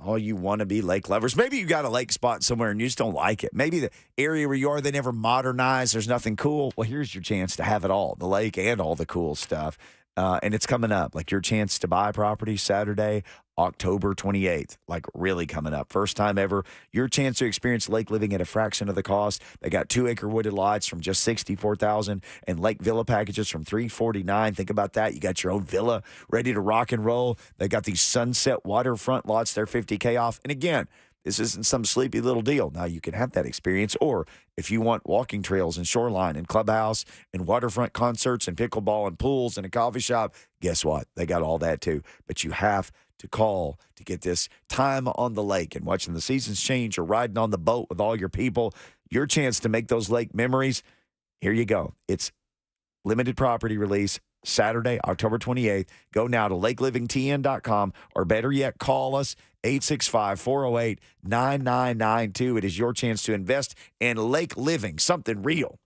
All you wannabe lake lovers. Maybe you got a lake spot somewhere and you just don't like it. Maybe the area where you are, they never modernized. There's nothing cool. Well, here's your chance to have it all, the lake and all the cool stuff. And it's coming up, like your chance to buy property Saturday, October 28th, like really coming up. First time ever, your chance to experience lake living at a fraction of the cost. They got 2-acre wooded lots from just $64,000 and lake villa packages from $349,000. Think about that. You got your own villa ready to rock and roll. They got these sunset waterfront lots. They're $50K off. And again, this isn't some sleepy little deal. Now, you can have that experience, or if you want walking trails and shoreline and clubhouse and waterfront concerts and pickleball and pools and a coffee shop, guess what? They got all that too. But you have to call to get this time on the lake and watching the seasons change or riding on the boat with all your people. Your chance to make those lake memories. Here you go. It's limited property release Saturday, October 28th. Go now to lakelivingtn.com, or better yet, call us 865-408-9992. It is your chance to invest in lake living, something real.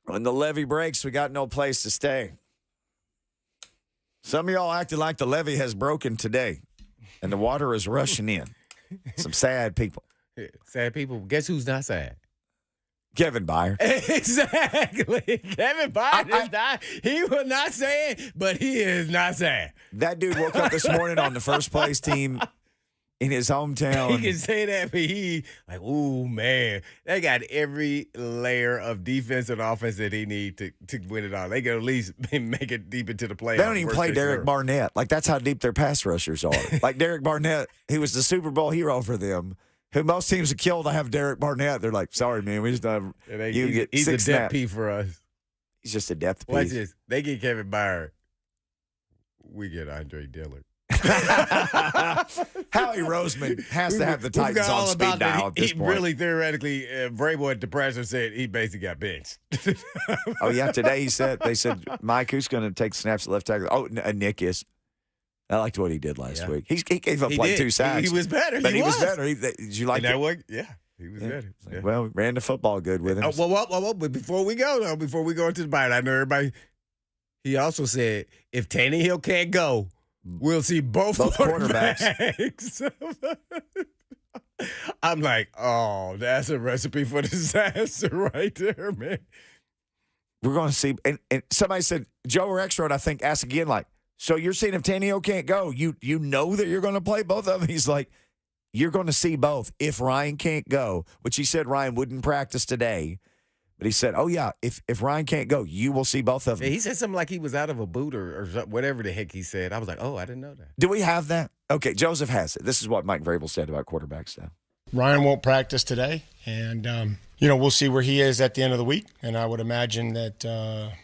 When the levee breaks, we got no place to stay. Some of y'all acted like the levee has broken today, and the water is rushing in. Some sad people. Sad people. Guess who's not sad? Kevin Byard. Exactly. Kevin Byard is not. He was not sad, but he is not sad. That dude woke up this morning on the first place team in his hometown. He can say that, but he like, ooh, man, they got every layer of defense and offense that they need to win it all. They can at least make it deep into the playoffs. They don't even play Derek Barnett. Like, that's how deep their pass rushers are. Like, Derek Barnett, he was the Super Bowl hero for them. Who most teams have killed to have Derek Barnett. They're like, sorry, man, we just don't have he's a depth piece for us. He's just a depth piece. Watch this. They get Kevin Byard. We get Andre Dillard. Howie Roseman has to have the Titans on speed dial at this point. Really, theoretically, Vrabel at the presser said he basically got benched. Oh, yeah, today they said, Mike, who's going to take snaps at left tackle? Oh, Nick is. I liked what he did last week. He gave up like 2 sacks. He was better. But he was better. Did you like that? Yeah, he was better. Like, well, we ran the football good with him. Well, but before we go into the bite, I know everybody. He also said, if Tannehill can't go, we'll see both quarterbacks. I'm like, oh, that's a recipe for disaster right there, man. We're going to see. And somebody said, Joe or X-Road, I think, asked again, like, so you're saying if Tannehill can't go, you know that you're going to play both of them? He's like, you're going to see both if Ryan can't go, which he said Ryan wouldn't practice today. But he said, oh, yeah, if Ryan can't go, you will see both of them. Yeah, he said something like he was out of a boot or whatever the heck he said. I was like, oh, I didn't know that. Do we have that? Okay, Joseph has it. This is what Mike Vrabel said about quarterback stuff. Ryan won't practice today, and, we'll see where he is at the end of the week. And I would imagine that,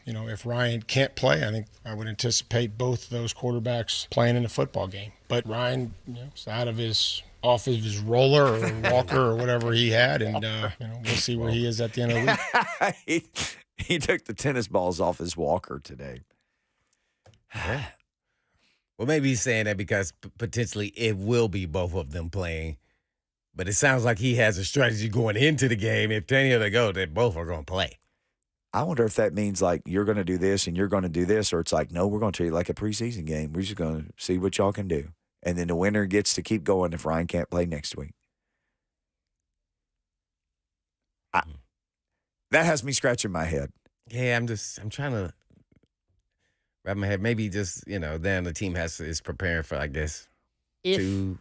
if Ryan can't play, I would anticipate both of those quarterbacks playing in a football game. But Ryan, is off of his roller or walker or whatever he had, and, we'll see where he is at the end of the week. he took the tennis balls off his walker today. Yeah. Well, maybe he's saying that because potentially it will be both of them playing. But it sounds like he has a strategy going into the game. If Tannehill to go, they both are going to play. I wonder if that means like you're going to do this and you're going to do this, or it's like, no, we're going to treat it like a preseason game. We're just going to see what y'all can do. And then the winner gets to keep going if Ryan can't play next week. That has me scratching my head. Yeah, I'm trying to wrap my head. Maybe just, then the team is preparing for, I guess, two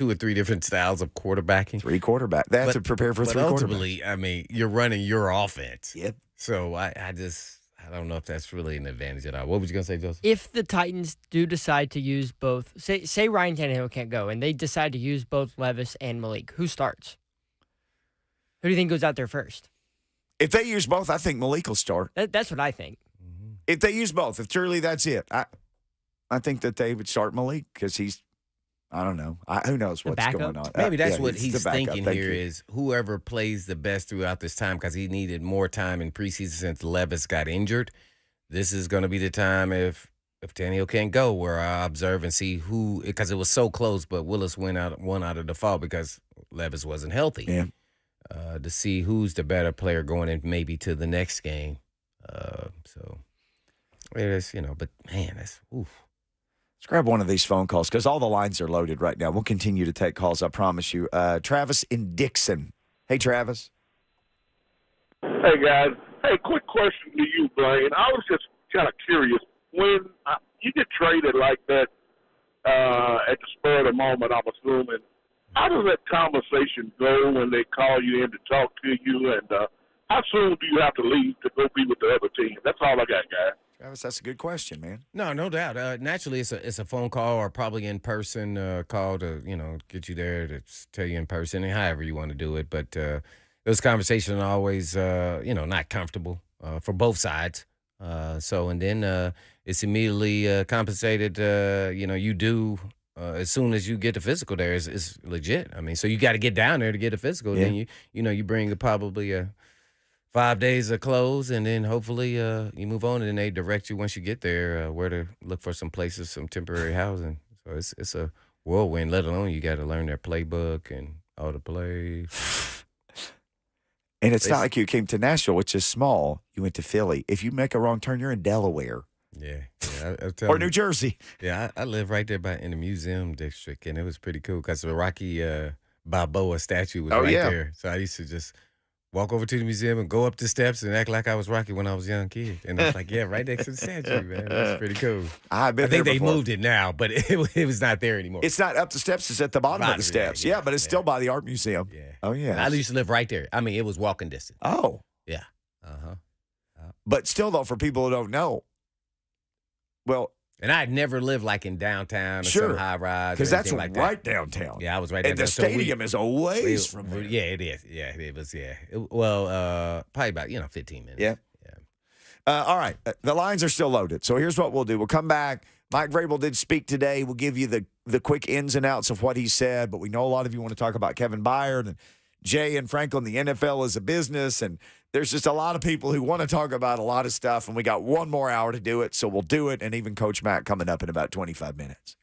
or three different styles of quarterbacking. 3 quarterback. They have to prepare for 3 quarterbacks. Ultimately, you're running your offense. Yep. So I don't know if that's really an advantage at all. What was you going to say, Joseph? If the Titans do decide to use both, say Ryan Tannehill can't go, and they decide to use both Levis and Malik, who starts? Who do you think goes out there first? If they use both, I think Malik will start. That's what I think. Mm-hmm. If they use both, if truly that's it, I think that they would start Malik because he's, I don't know. Who knows what's going on? Maybe that's what he's thinking here is whoever plays the best throughout this time, because he needed more time in preseason since Levis got injured. This is going to be the time if Tannehill can't go, where I observe and see who, because it was so close, but Willis won out of the fall because Levis wasn't healthy. Yeah. To see who's the better player going in maybe to the next game. So it is, but man, that's oof. Let's grab one of these phone calls because all the lines are loaded right now. We'll continue to take calls, I promise you. Travis in Dixon. Hey, Travis. Hey, guys. Hey, quick question to you, Blaine. I was just kind of curious. When you get traded like that at the spur of the moment, I'm assuming, how does that conversation go when they call you in to talk to you? And how soon do you have to leave to go be with the other team? That's all I got, guys. Travis, that's a good question, man. No doubt. Naturally, it's a phone call or probably in person call to get you there to tell you in person, and however you want to do it. But those conversations are always not comfortable for both sides. And then it's immediately compensated. You do as soon as you get the physical there, it's legit. I mean, so you got to get down there to get a physical. Yeah. Then you bring probably 5 days of clothes, and then hopefully you move on, and then they direct you once you get there where to look for some places, some temporary housing. So it's a whirlwind, let alone you got to learn their playbook and all the plays. And it's not like you came to Nashville, which is small. You went to Philly. If you make a wrong turn, you're in Delaware. Yeah. Or New Jersey. Yeah, I live right there in the museum district, and it was pretty cool because the Rocky Balboa statue was there. So I used to just walk over to the museum and go up the steps and act like I was Rocky when I was a young kid. And I was like, yeah, right next to the statue, man. That's pretty cool. I think they moved it now, but it was not there anymore. It's not up the steps. It's at the bottom of the steps. Yeah, but it's still by the art museum. Yeah. Oh, yeah. And I used to live right there. I mean, it was walking distance. Oh. Yeah. Uh-huh. But still, though, for people who don't know, well. And I'd never lived like in downtown or some high rise. Because that's like right that. downtown. Yeah, I was right downtown. And the stadium is a ways from there. Yeah, it is. Yeah, it was. Yeah. Probably about 15 minutes. Yeah. All right. The lines are still loaded. So here's what we'll do. We'll come back. Mike Vrabel did speak today. We'll give you the quick ins and outs of what he said. But we know a lot of you want to talk about Kevin Byard and Jay and Franklin. The NFL is a business. And there's just a lot of people who want to talk about a lot of stuff. And we got one more hour to do it. So we'll do it. And even Coach Matt coming up in about 25 minutes.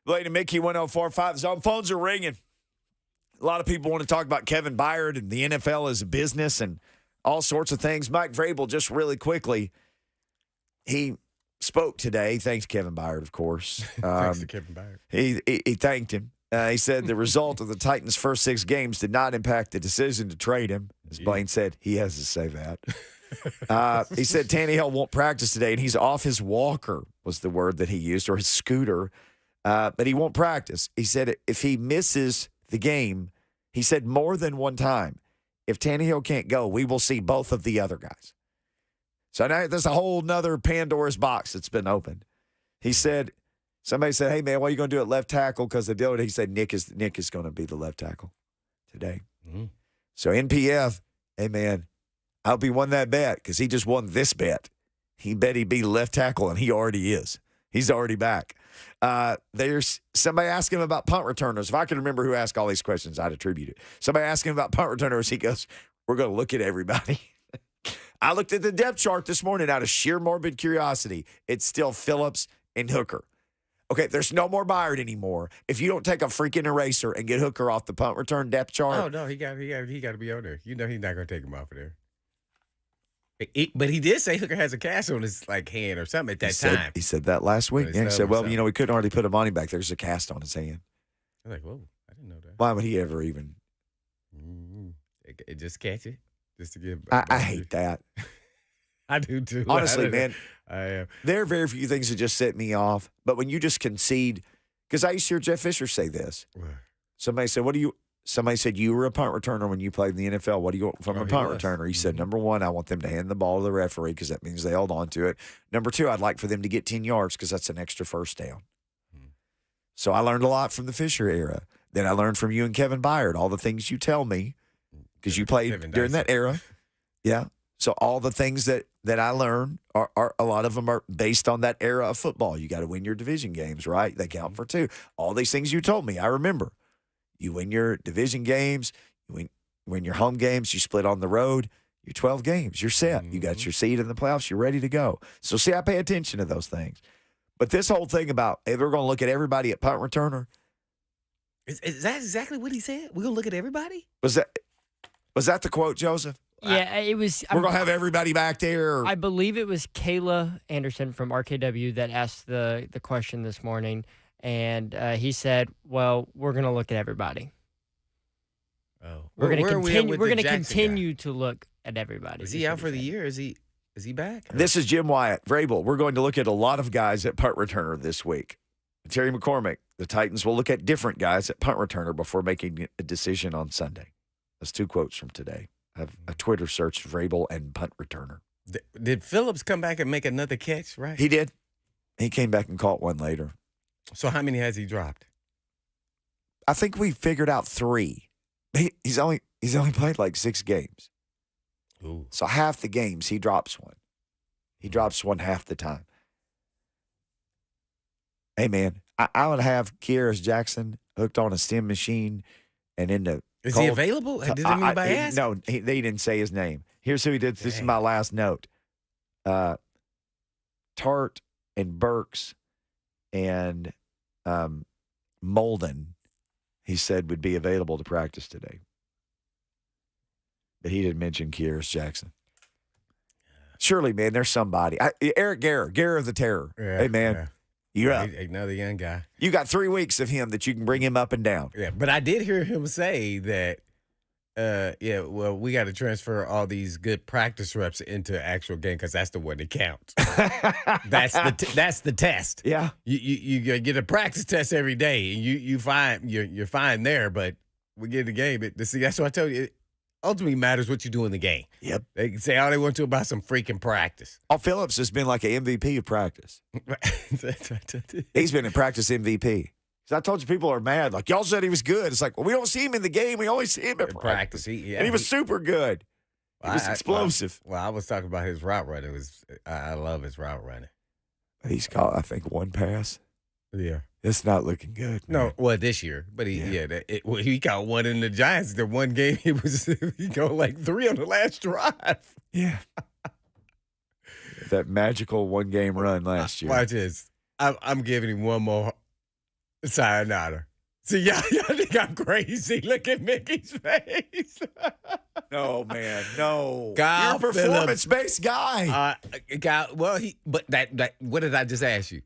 Blaine and Mickey 104.5 Zone. Phones are ringing. A lot of people want to talk about Kevin Byard and the NFL as a business and all sorts of things. Mike Vrabel, just really quickly, he spoke today. Thanks, Kevin Byard, of course. Thanks to Kevin Byard. He thanked him. He said the result of the Titans' first 6 games did not impact the decision to trade him. As Blaine said, he has to say that. He said Tannehill won't practice today, and he's off his walker was the word that he used, or his scooter, but he won't practice. He said if he misses the game, he said more than one time, if Tannehill can't go, we will see both of the other guys. So now there's a whole nother Pandora's box that's been opened. He said, somebody said, hey, man, what are you going to do at left tackle? Because the deal, he said Nick is going to be the left tackle today. Mm-hmm. So NPF, hey, man, I hope he won that bet because he just won this bet. He bet he'd be left tackle, and he already is. He's already back. There's somebody asking him about punt returners. If I could remember who asked all these questions, I'd attribute it. Somebody asking him about punt returners. He goes, we're going to look at everybody. I looked at the depth chart this morning out of sheer morbid curiosity. It's still Phillips and Hooker. Okay, there's no more Byard anymore. If you don't take a freaking eraser and get Hooker off the punt return depth chart. Oh, no, he got to be on there. You know he's not going to take him off of there. But he did say Hooker has a cast on his hand or something at that time. He said that last week. Yeah, he said, well, we couldn't hardly put a money back. There's a cast on his hand. I'm like, whoa, I didn't know that. Why would he ever even? It just catch it. Just to give. I hate that. I do too. Honestly, man. I there are very few things that just set me off. But when you just concede, because I used to hear Jeff Fisher say this. Somebody said, you were a punt returner when you played in the NFL. What do you want from a punt returner? He said, number one, I want them to hand the ball to the referee because that means they held on to it. Number two, I'd like for them to get 10 yards because that's an extra first down. So I learned a lot from the Fisher era. Then I learned from you and Kevin Byard, all the things you tell me because you played during that era. Yeah. So all the things that I learned are a lot of them are based on that era of football. You got to win your division games, right? They count for 2. All these things you told me, I remember. You win your division games, you win your home games, you split on the road, you're 12 games, you're set. You got your seed in the playoffs, you're ready to go. So see, I pay attention to those things. But this whole thing about, hey, we're going to look at everybody at punt returner. Is that exactly what he said? We're going to look at everybody? Was that the quote, Joseph? Yeah, it was. We're going to have everybody back there. I believe it was Kayla Anderson from RKW that asked the question this morning. And he said, well, we're going to look at everybody. Oh. We're going to continue to look at everybody. Is he out for the year? Is he back? This is Jim Wyatt. Vrabel, we're going to look at a lot of guys at punt returner this week. Terry McCormick, the Titans will look at different guys at punt returner before making a decision on Sunday. That's 2 quotes from today. I have a Twitter search, Vrabel and punt returner. Did Phillips come back and make another catch, right? He did. He came back and caught one later. So how many has he dropped? I think we figured out 3. He's only played like 6 games. Ooh. So half the games he drops one. He drops one half the time. Hey man, I would have Kyrus Jackson hooked on a stem machine and in the. Is he available? Did anybody ask? No, they didn't say his name. Here's who he did. This is my last note. Tart and Burks and Molden, he said, would be available to practice today. But he didn't mention Kyrus Jackson. Surely, man, there's somebody. Eric Garror of the Terror. Yeah, hey, man, you're up. Another young guy. You got 3 weeks of him that you can bring him up and down. Yeah, but I did hear him say that, we got to transfer all these good practice reps into actual game because that's the one that counts. That's the test. Yeah, you get a practice test every day, and you're fine there. But we get the game. See, that's what I told you. It ultimately matters what you do in the game. Yep. They can say all they want to about some freaking practice. Phillips has been like an MVP of practice. He's been in practice MVP. I told you people are mad. Like, y'all said he was good. It's like, well, we don't see him in the game. We only see him at practice. And he was super good. He was explosive. I was talking about his route running. I love his route running. He's caught, I think, 1 pass. Yeah. It's not looking good. Man. No, this year. But he caught 1 in the Giants. The one game he got like 3 on the last drive. Yeah. That magical 1-game run last year. Watch this. I'm giving him one more Sayonara. See, y'all think I'm crazy. Look at Mickey's face. No, man, no. Kyle You're a performance-based guy. What did I just ask you?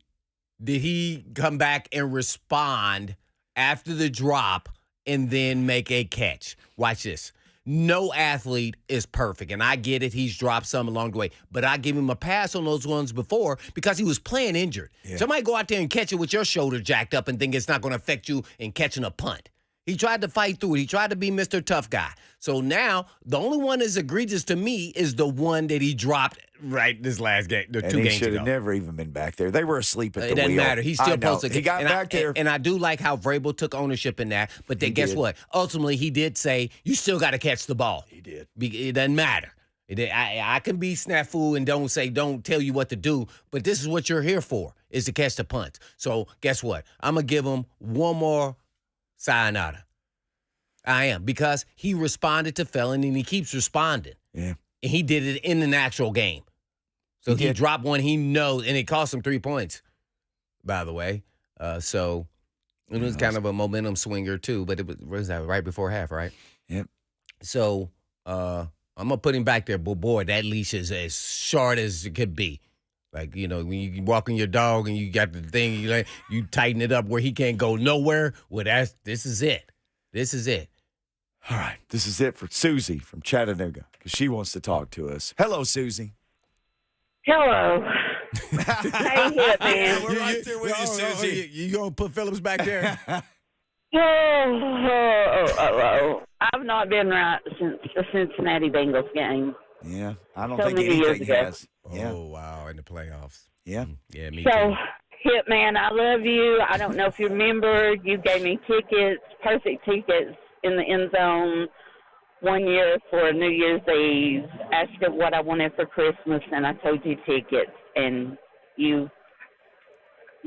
Did he come back and respond after the drop and then make a catch? Watch this. No athlete is perfect, and I get it. He's dropped some along the way, but I give him a pass on those ones before because he was playing injured. Yeah. Somebody go out there and catch it with your shoulder jacked up and think it's not going to affect you in catching a punt. He tried to fight through it. He tried to be Mr. Tough Guy. So now the only one that's egregious to me is the one that he dropped right this last game, the 2 games ago. And he should have never even been back there. They were asleep at the wheel. It doesn't matter. He still posted. He got back there. And I do like how Vrabel took ownership in that. But then guess what? Ultimately, he did say, you still got to catch the ball. He did. It doesn't matter. I can be snafu and don't tell you what to do, but this is what you're here for, is to catch the punt. So guess what? I'm going to give him one more sayonara. I am, because he responded to Felon and he keeps responding. Yeah. And he did it in an actual game. So he dropped one he knows, and it cost him 3 points, by the way. So it was kind of a momentum swinger, too, but it was that right before half, right? Yep. So I'm going to put him back there, but boy, that leash is as short as it could be. Like, you know, when you walking your dog and you got the thing, you tighten it up where he can't go nowhere. Well, this is it. This is it. All right, this is it for Susie from Chattanooga, because she wants to talk to us. Hello, Susie. Hello. Hey, Hit Man. We're right there with you, Susie. You going to put Phillips back there? I've not been right since the Cincinnati Bengals game. Yeah, I don't So think many years anything ago. has. Yeah. Oh, wow, in the playoffs. Yeah. Yeah, me So, too. Hit Man, I love you. I don't know if you remember, you gave me tickets, perfect tickets in the end zone one year for New Year's Eve. Asked you what I wanted for Christmas, and I told you tickets, and you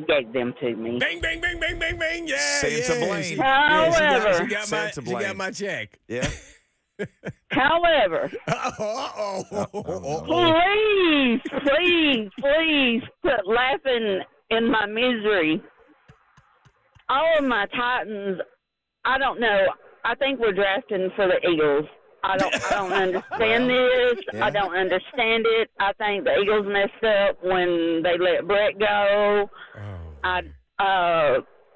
gave them to me. Bang, bang, bang, bang, bang, bang. Yeah, Santa yeah. Blaine. However, She got my check. Yeah. however, please quit laughing in my misery. All of my Titans, I don't know. I think we're drafting for the Eagles. I don't understand this. Yeah. I don't understand it. I think the Eagles messed up when they let Brett go. I'm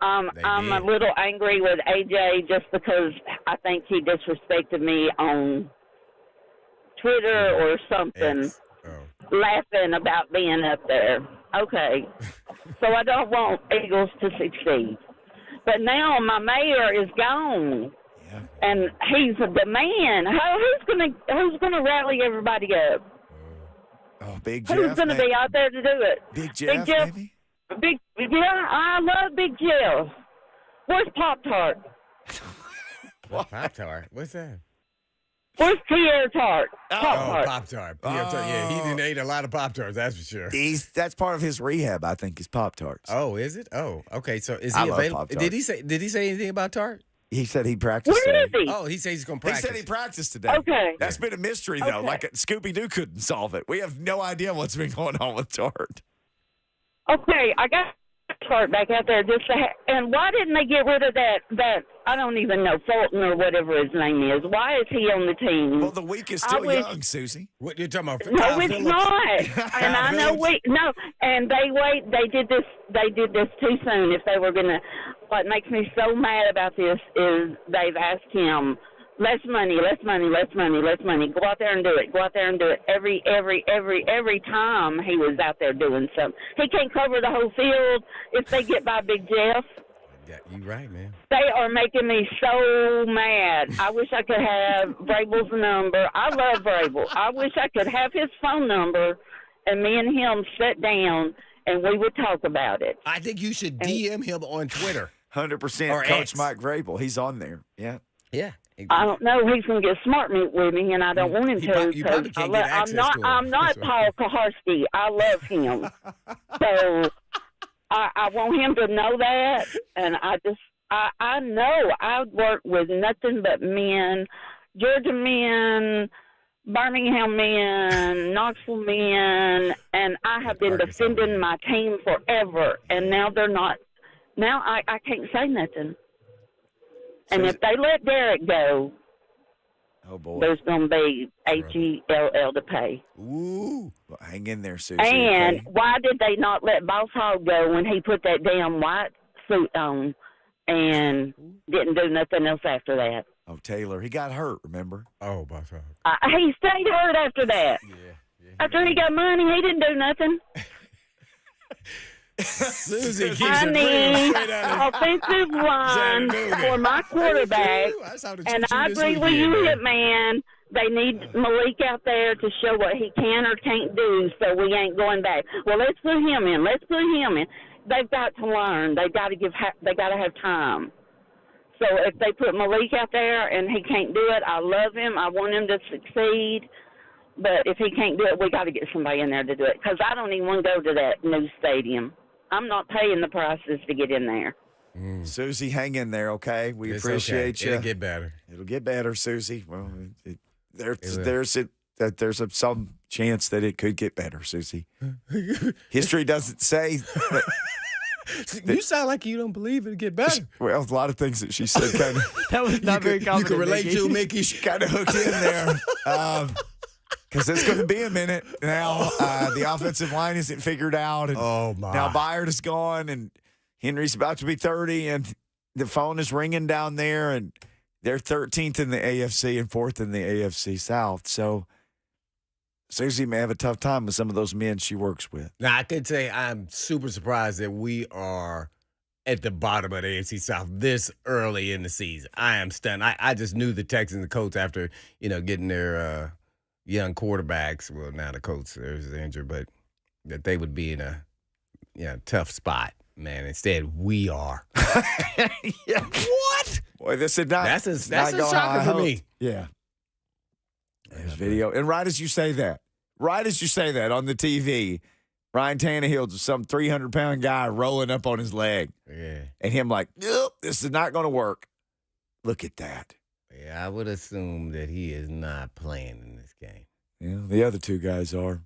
a little angry with AJ just because I think he disrespected me on Twitter or something, laughing about being up there. Okay, so I don't want Eagles to succeed. But now my mayor is gone. Yeah. And he's the man. Who's gonna rally everybody up? Oh, Big Jeff. Who's gonna be out there to do it? Big Jeff, maybe? I love Big Jeff. Where's Pop-Tart? Pop-Tart? What's that? Where's Pierre Tart? Pop-Tart. Pop-Tart. Yeah, he didn't eat a lot of Pop-Tarts, that's for sure. That's part of his rehab, I think, is Pop-Tarts. Oh, is it? Oh, okay. So is I he love available? Pop-Tarts. Did he say anything about Tart? He said he practiced Where today. is he? Oh, he said he's going to He practice. said he practiced today. Okay. That's been a mystery, though. Okay. Like Scooby-Doo couldn't solve it. We have no idea what's been going on with Tart. Okay, I got Tart back out there and why didn't they get rid of that I don't even know, Fulton or whatever his name is. Why is he on the team? Well, the week is still young, Susie. What you're talking about? No, Kyle it's Phillips? not. And I know and they did this too soon. If they were gonna, what makes me so mad about this is they've asked him less money. Go out there and do it. Go out there and do it. Every time he was out there doing something. He can't cover the whole field if they get by Big Jeff. Yeah, you're right, man. They are making me so mad. I wish I could have Vrabel's number. I love Vrabel. I wish I could have his phone number and me and him sit down and we would talk about it. I think you should DM him on Twitter. 100% Or Coach X. Mike Vrabel. He's on there. Yeah. Yeah. I don't know. He's going to get smart with me, and I don't want him You to. probably Because can't get access to him. I'm not Paul Kaharski. I love him. So I want him to know that, and I know I've worked with nothing but men, Georgia men, Birmingham men, Knoxville men, and I have been defending my team forever, and now they're not now I can't say nothing. And if they let Derek go, oh boy, there's going to be HELL to pay. Ooh, well, hang in there, Susie. And okay? why did they not let Boss Hog go when he put that damn white suit on and didn't do nothing else after that? Oh, Taylor, he got hurt. Remember? Oh, Boss Hog. He stayed hurt after that. Yeah. After he got money, he didn't do nothing. Susie keeps I it need straight out of offensive line for my quarterback. And I agree with you, Hitman. They need Malik out there to show what he can or can't do, so we ain't going back. Well, let's put him in. They've got to learn. They got to have time. So if they put Malik out there and he can't do it, I love him. I want him to succeed. But if he can't do it, we got to get somebody in there to do it. Because I don't even want to go to that new stadium. I'm not paying the prices to get in there. Susie, hang in there, okay? We It's appreciate okay. you. It'll get better. It'll get better, Susie. Well, there's some chance that it could get better, Susie. History doesn't say that. You sound like you don't believe it'll get better. Well, a lot of things that she said kind of That was not very You confident. can relate Mickey. to Mickey. she kind of hooked in there. Because it's going to be a minute now. The offensive line isn't figured out. And Oh, my. now Byard is gone, and Henry's about to be 30, and the phone is ringing down there, and they're 13th in the AFC and 4th in the AFC South. So Susie may have a tough time with some of those men she works with. Now, I can say I'm super surprised that we are at the bottom of the AFC South this early in the season. I am stunned. I just knew the Texans and Colts after, getting their young quarterbacks. Well, now the Colts is injured, but that they would be in a tough spot, man. Instead, we are. Yeah. What? Boy, this is not. That's a not going how I shocker for hoped. me. Yeah. There's video. And right as you say that on the TV, Ryan Tannehill's some 300-pound guy rolling up on his leg. Yeah. And him like, nope, this is not going to work. Look at that. Yeah, I would assume that he is not playing in this game. Yeah, the other two guys are.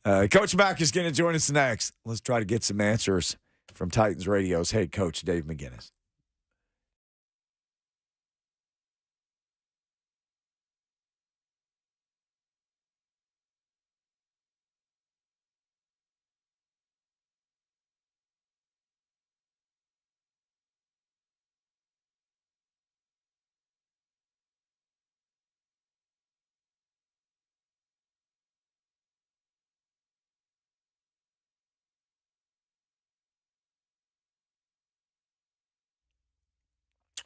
Coach Mack is going to join us next. Let's try to get some answers from Titans Radio's head coach, Dave McGinnis.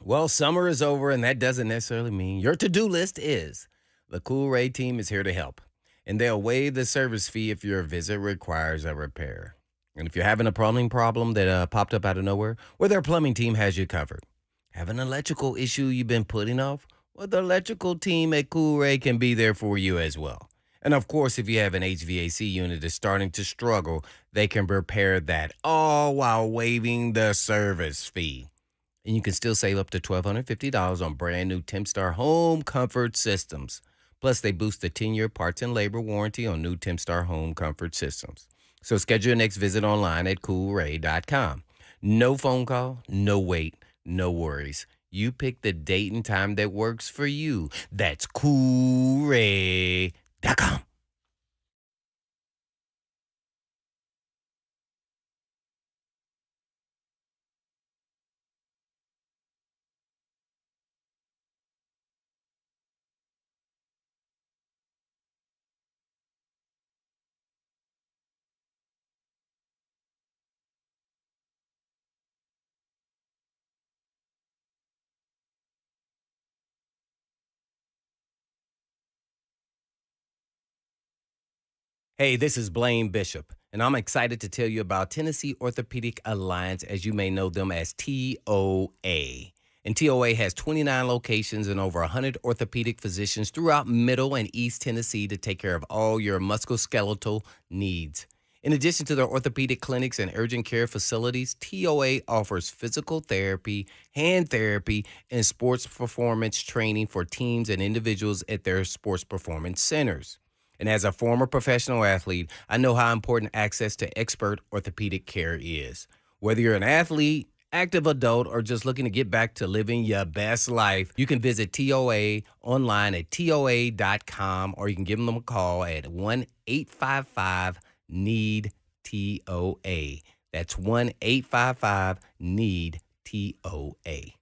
Well, summer is over, and that doesn't necessarily mean your to-do list is. The Cool Ray team is here to help, and they'll waive the service fee if your visit requires a repair. And if you're having a plumbing problem that popped up out of nowhere, well, their plumbing team has you covered. Have an electrical issue you've been putting off? Well, the electrical team at Cool Ray can be there for you as well. And of course, if you have an HVAC unit that's starting to struggle, they can repair that, all while waiving the service fee. And you can still save up to $1,250 on brand new Tempstar home comfort systems. Plus, they boost the 10-year parts and labor warranty on new Tempstar home comfort systems. So schedule your next visit online at coolray.com. No phone call, no wait, no worries. You pick the date and time that works for you. That's coolray.com. Hey, this is Blaine Bishop, and I'm excited to tell you about Tennessee Orthopedic Alliance, as you may know them as TOA. And TOA has 29 locations and over 100 orthopedic physicians throughout Middle and East Tennessee to take care of all your musculoskeletal needs. In addition to their orthopedic clinics and urgent care facilities, TOA offers physical therapy, hand therapy, and sports performance training for teams and individuals at their sports performance centers. And as a former professional athlete, I know how important access to expert orthopedic care is. Whether you're an athlete, active adult, or just looking to get back to living your best life, you can visit TOA online at TOA.com, or you can give them a call at 1-855-NEED-TOA. That's 1-855-NEED-TOA.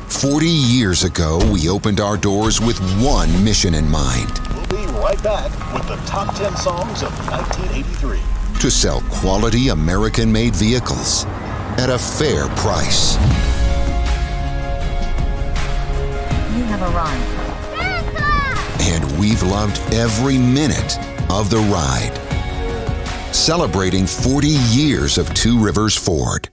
"40 years ago, we opened our doors with one mission in mind: We'll be right back with the top 10 songs of 1983. To sell quality American-made vehicles at a fair price. You have arrived. And we've loved every minute of the ride. Celebrating 40 years of Two Rivers Ford.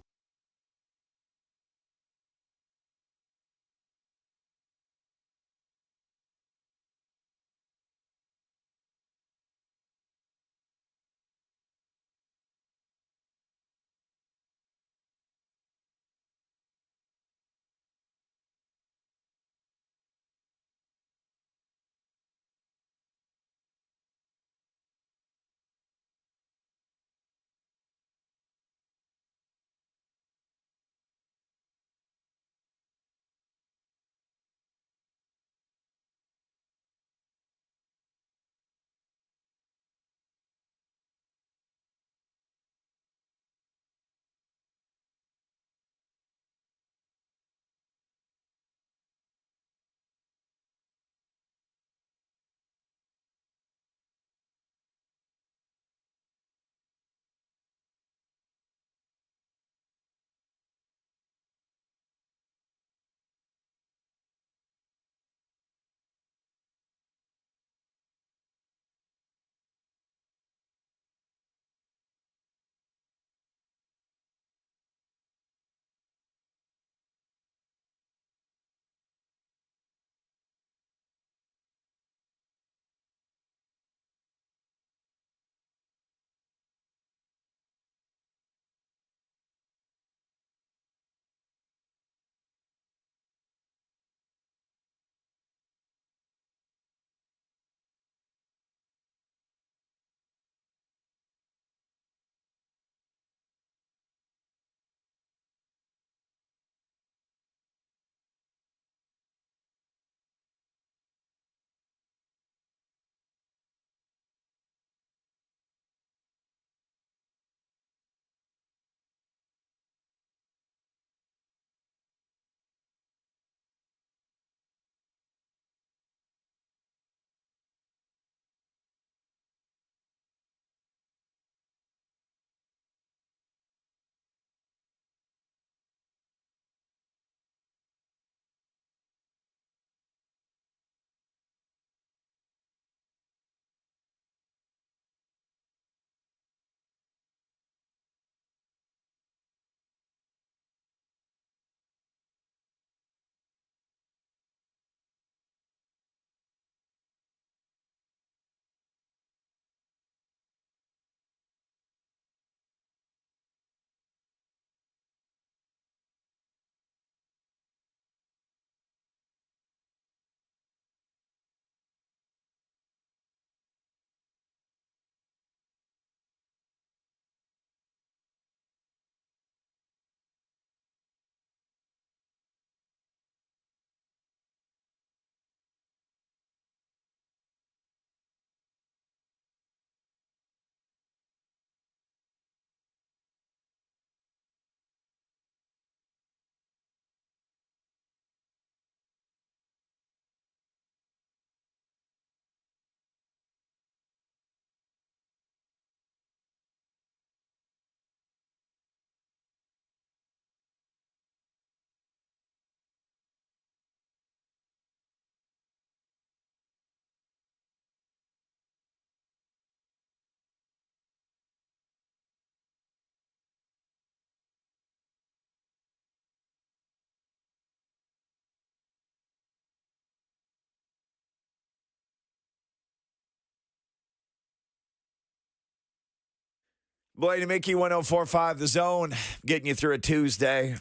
Blaine and Mickey, 104.5 The Zone, getting you through a Tuesday.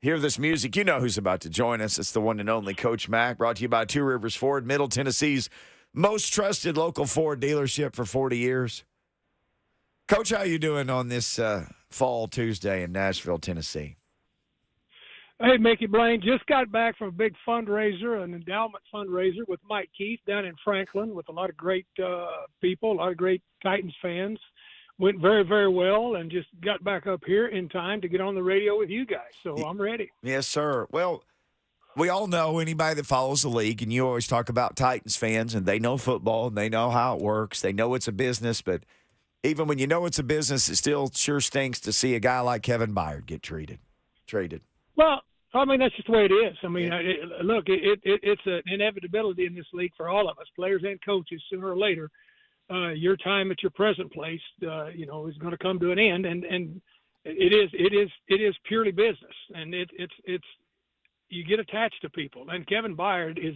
hear this music, you know who's about to join us. It's the one and only Coach Mack, brought to you by Two Rivers Ford, Middle Tennessee's most trusted local Ford dealership for 40 years. Coach, how you doing on this fall Tuesday in Nashville, Tennessee? Hey, Mickey Blaine, just got back from a big fundraiser, an endowment fundraiser with Mike Keith down in Franklin with a lot of great people, a lot of great Titans fans. Went very, very well, and just got back up here in time to get on the radio with you guys. So I'm ready. Yes, sir. Well, we all know anybody that follows the league, and you always talk about Titans fans, and they know football, and they know how it works. They know it's a business, but even when you know it's a business, it still sure stinks to see a guy like Kevin Byard get traded. Well, I mean, that's just the way it is. I mean, look, it's an inevitability in this league for all of us, players and coaches, sooner or later. Your time at your present place, is going to come to an end, and it is purely business, and it's you get attached to people, and Kevin Byard is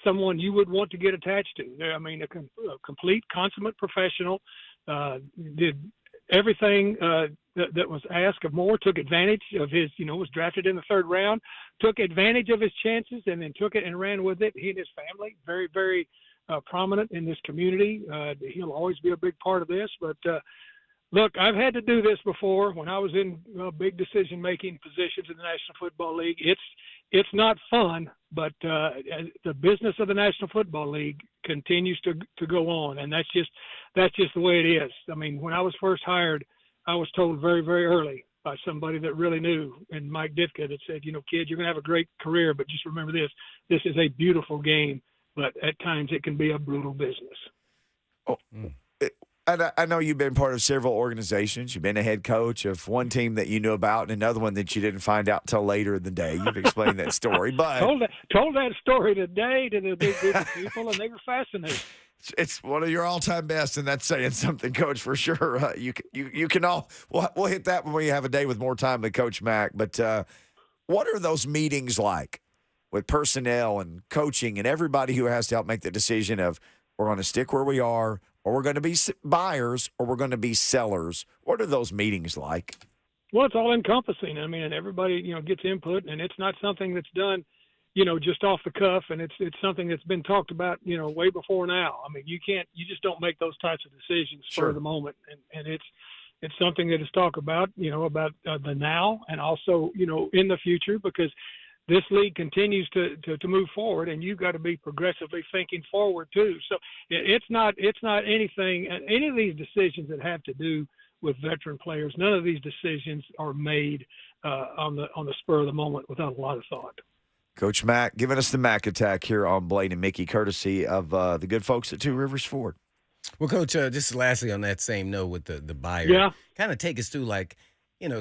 someone you would want to get attached to. I mean, a complete, consummate professional, did everything that was asked of more, took advantage of his, was drafted in the third round, took advantage of his chances, and then took it and ran with it. He and his family, very, very prominent in this community. He'll always be a big part of this. But, look, I've had to do this before when I was in big decision-making positions in the National Football League. It's not fun, but the business of the National Football League continues to go on, and that's just the way it is. I mean, when I was first hired, I was told very, very early by somebody that really knew, and Mike Ditka, that said, kid, you're going to have a great career, but just remember this is a beautiful game, but at times it can be a brutal business. Oh, I know you've been part of several organizations. You've been a head coach of one team that you knew about and another one that you didn't find out till later in the day. You've explained that story. But told that story today to the big group of people, and they were fascinated. It's one of your all-time best, and that's saying something, Coach, for sure. You can all we'll hit that when we have a day with more time with Coach Mack. But what are those meetings like with personnel and coaching and everybody who has to help make the decision of we're going to stick where we are, or we're going to be buyers, or we're going to be sellers? What are those meetings like? Well, it's all encompassing. I mean, and everybody, gets input, and it's not something that's done, just off the cuff, and it's something that's been talked about, way before now. I mean, you just don't make those types of decisions for the moment, and it's something that is talked about, about the now and also, in the future, because this league continues to move forward, and you've got to be progressively thinking forward too. So it's not anything, any of these decisions that have to do with veteran players. None of these decisions are made on the spur of the moment without a lot of thought. Coach Mack giving us the Mack attack here on Blaine and Mickey, courtesy of the good folks at Two Rivers Ford. Well, Coach, just lastly on that same note with the buyer, kind of take us through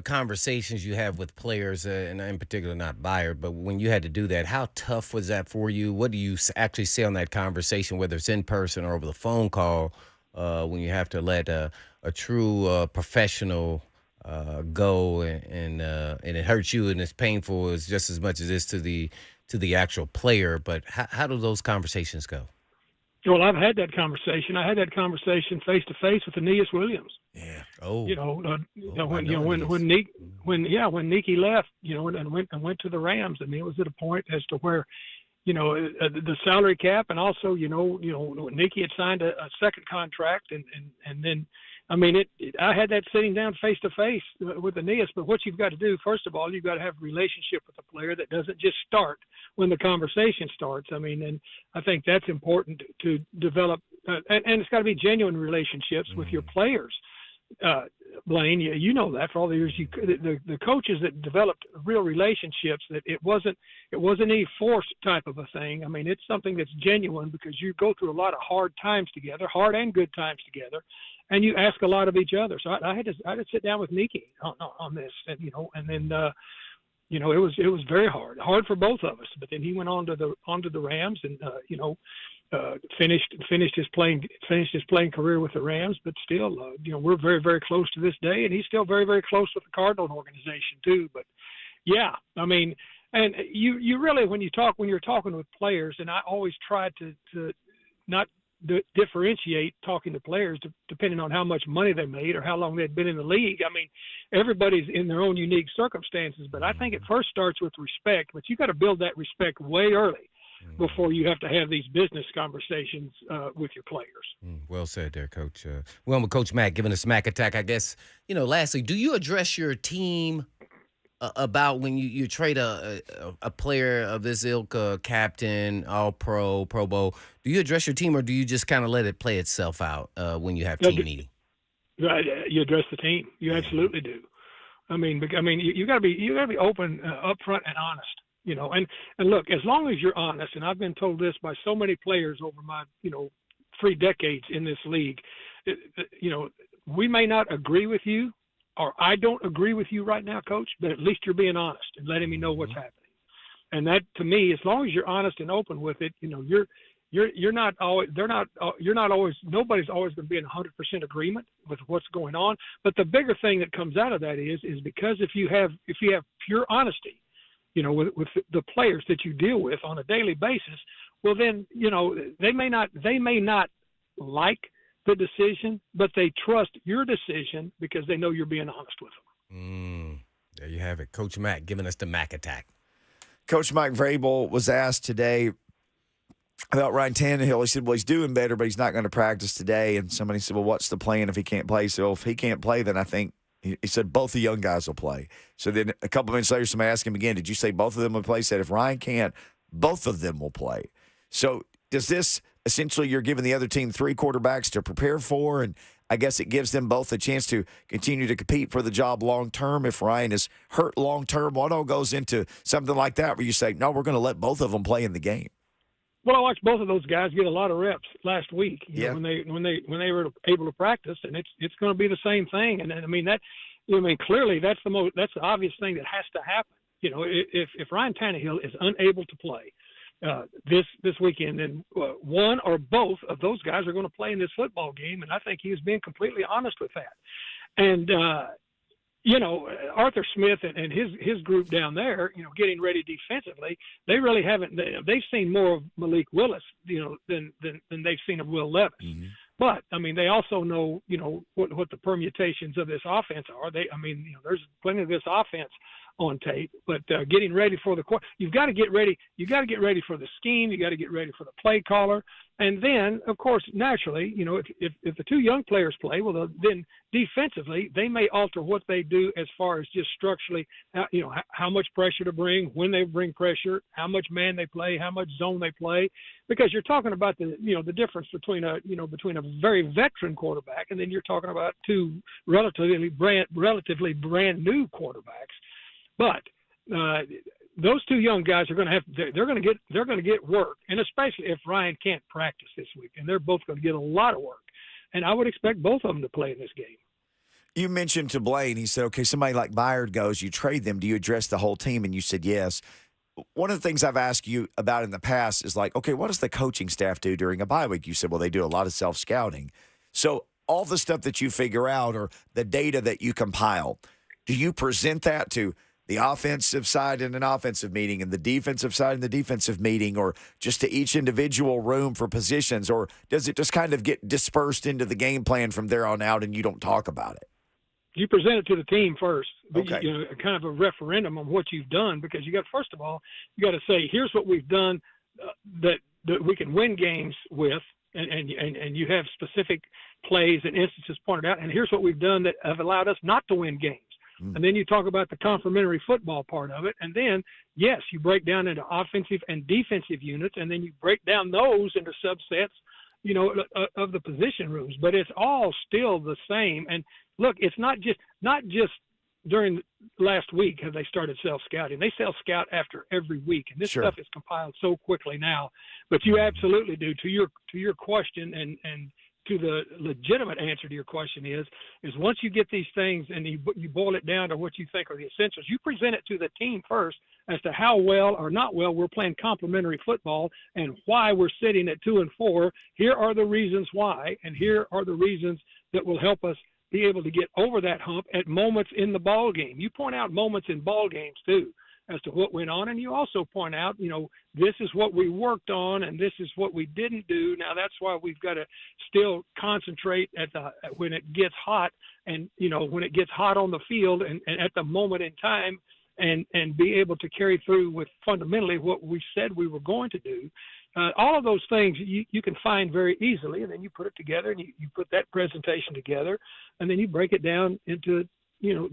conversations you have with players, and in particular not Byard, but when you had to do that, how tough was that for you? What do you actually say on that conversation, whether it's in person or over the phone call, when you have to let a true professional go and it hurts you and it's painful as just as much as it is to the actual player? But how do those conversations go? Well, I've had that conversation. I had that conversation face to face with Aeneas Williams. Yeah. Oh. When Nicky left, and went to the Rams, and it was at a point as to where, the salary cap, and also, Nicky had signed a second contract, and then, I mean, I had that sitting down face to face with Aeneas. But what you've got to do, first of all, you've got to have a relationship with the player that doesn't just start when the conversation starts. I mean, and I think that's important to develop, and it's got to be genuine relationships with your players. Blaine, you know that for all the years the coaches that developed real relationships, that it wasn't any forced type of a thing. I mean, it's something that's genuine because you go through a lot of hard times together, hard and good times together, and you ask a lot of each other. So I had to sit down with Nicky on this, and and then it was very hard for both of us. But then he went on to the Rams, and finished his playing career with the Rams. But still, we're very, very close to this day, and he's still very, very close with the Cardinal organization too. But yeah, I mean, and you really when you're talking with players, and I always try to not differentiate talking to players depending on how much money they made or how long they'd been in the league. I mean, everybody's in their own unique circumstances, but I think it first starts with respect. But you got to build that respect way early before you have to have these business conversations with your players. Well said there, Coach. Well, with Coach Mack giving us Mac Attack, I guess, lastly, do you address your team about when you trade a player of this ilk, captain, all-pro, Pro Bowl? Do you address your team, or do you just kind of let it play itself out when you have team meeting? You address the team. You absolutely do. I mean, you got to be open, upfront, and honest. And look, as long as you're honest, and I've been told this by so many players over my 3 decades in this league, we may not agree with you, or I don't agree with you right now, Coach, but at least you're being honest and letting me know what's happening. And that, to me, as long as you're honest and open with it, you're not always, nobody's always going to be in 100% agreement with what's going on. But the bigger thing that comes out of that is because if you have pure honesty, with the players that you deal with on a daily basis, well then, they may not like the decision, but they trust your decision because they know you're being honest with them. There you have it. Coach Mack giving us the Mac Attack. Coach Mike Vrabel was asked today about Ryan Tannehill. He said, well, he's doing better, but he's not going to practice today. And somebody said, well, what's the plan if he can't play? So if he can't play, then I think he said both the young guys will play. So then a couple minutes later, somebody asked him again, did you say both of them will play? He said, if Ryan can't, both of them will play. So does this essentially, you're giving the other team 3 quarterbacks to prepare for, and I guess it gives them both a chance to continue to compete for the job long term. If Ryan is hurt long term, what all goes into something like that where you say, no, we're going to let both of them play in the game? Well, I watched both of those guys get a lot of reps last week. When they were able to practice, and it's going to be the same thing. And clearly that's the obvious thing that has to happen. If Ryan Tannehill is unable to play this weekend, then one or both of those guys are going to play in this football game, and I think he was being completely honest with that. And Arthur Smith and his group down there, getting ready defensively, they really haven't. They've seen more of Malik Willis, than they've seen of Will Levis. Mm-hmm. But they also know, what the permutations of this offense are. There's plenty of this offense on tape, but getting ready for you've got to get ready. You got to get ready for the scheme. You got to get ready for the play caller, and then, of course, naturally, if the 2 young players play, well, then defensively they may alter what they do as far as just structurally, how much pressure to bring, when they bring pressure, how much man they play, how much zone they play, because you're talking about the difference between a very veteran quarterback and then you're talking about 2 relatively brand new quarterbacks. But those 2 young guys are going to they're going to get work, and especially if Ryan can't practice this week, and they're both going to get a lot of work. And I would expect both of them to play in this game. You mentioned to Blaine, he said, okay, somebody like Byard goes, you trade them, do you address the whole team? And you said yes. One of the things I've asked you about in the past is like, okay, what does the coaching staff do during a bye week? You said, well, they do a lot of self-scouting. So all the stuff that you figure out or the data that you compile, do you present that to the offensive side in an offensive meeting and the defensive side in the defensive meeting, or just to each individual room for positions, or does it just kind of get dispersed into the game plan from there on out and you don't talk about it? You present it to the team first, okay. Kind of a referendum on what you've done, because first of all, you got to say, here's what we've done that we can win games with, and you have specific plays and instances pointed out, and here's what we've done that have allowed us not to win games. And then you talk about the complementary football part of it. And then, yes, you break down into offensive and defensive units, and then you break down those into subsets, of the position rooms. But it's all still the same. And look, it's not just during last week have they started self-scouting. They self-scout after every week. And this stuff is compiled so quickly now. But you absolutely do. To your question and to the legitimate answer to your question is once you get these things and you boil it down to what you think are the essentials, you present it to the team first as to how well or not well we're playing complementary football and why we're sitting at 2-4. Here are the reasons why, and here are the reasons that will help us be able to get over that hump at moments in the ball game. You point out moments in ball games too. as to what went on. And you also point out, this is what we worked on and this is what we didn't do. Now, that's why we've got to still concentrate when it gets hot and, when it gets hot on the field and at the moment in time and be able to carry through with fundamentally what we said we were going to do. All of those things you can find very easily, and then you put it together and you put that presentation together, and then you break it down into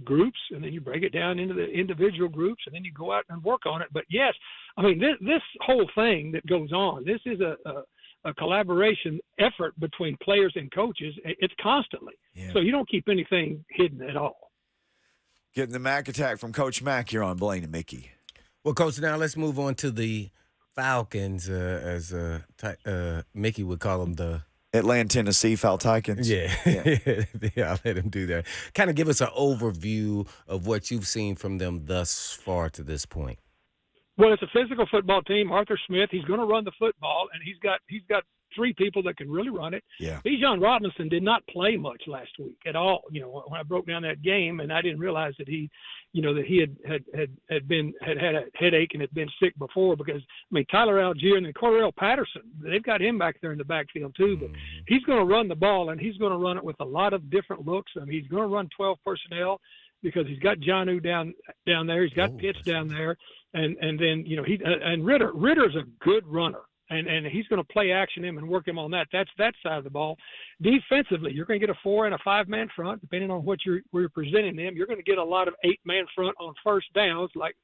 groups, and then you break it down into the individual groups, and then you go out and work on it. But yes, I mean this whole thing that goes on, this is a collaboration effort between players and coaches. It's constantly, so you don't keep anything hidden at all. Getting the Mac attack from Coach Mack here on Blaine and Mickey. Well, Coach, now let's move on to the Falcons, as Mickey would call them, the Atlanta, Tennessee Falcons. Yeah, I'll let him do that. Kind of give us an overview of what you've seen from them thus far to this point. Well, it's a physical football team. Arthur Smith, he's going to run the football, and he's got three people that can really run it. Yeah. Bijan Robinson did not play much last week at all. When I broke down that game, and I didn't realize that he had a headache and had been sick before, because Tyler Algier and then Cordell Patterson, they've got him back there in the backfield too. But he's going to run the ball, and he's going to run it with a lot of different looks. I mean, he's going to run 12 personnel because he's got Jonnu down there, he's got Pitts down there, and then and Ritter's a good runner. And he's going to play action him and work him on that. That's that side of the ball. Defensively, you're going to get a 4 and a 5-man front, depending on what you're presenting them. You're going to get a lot of 8-man front on first downs, like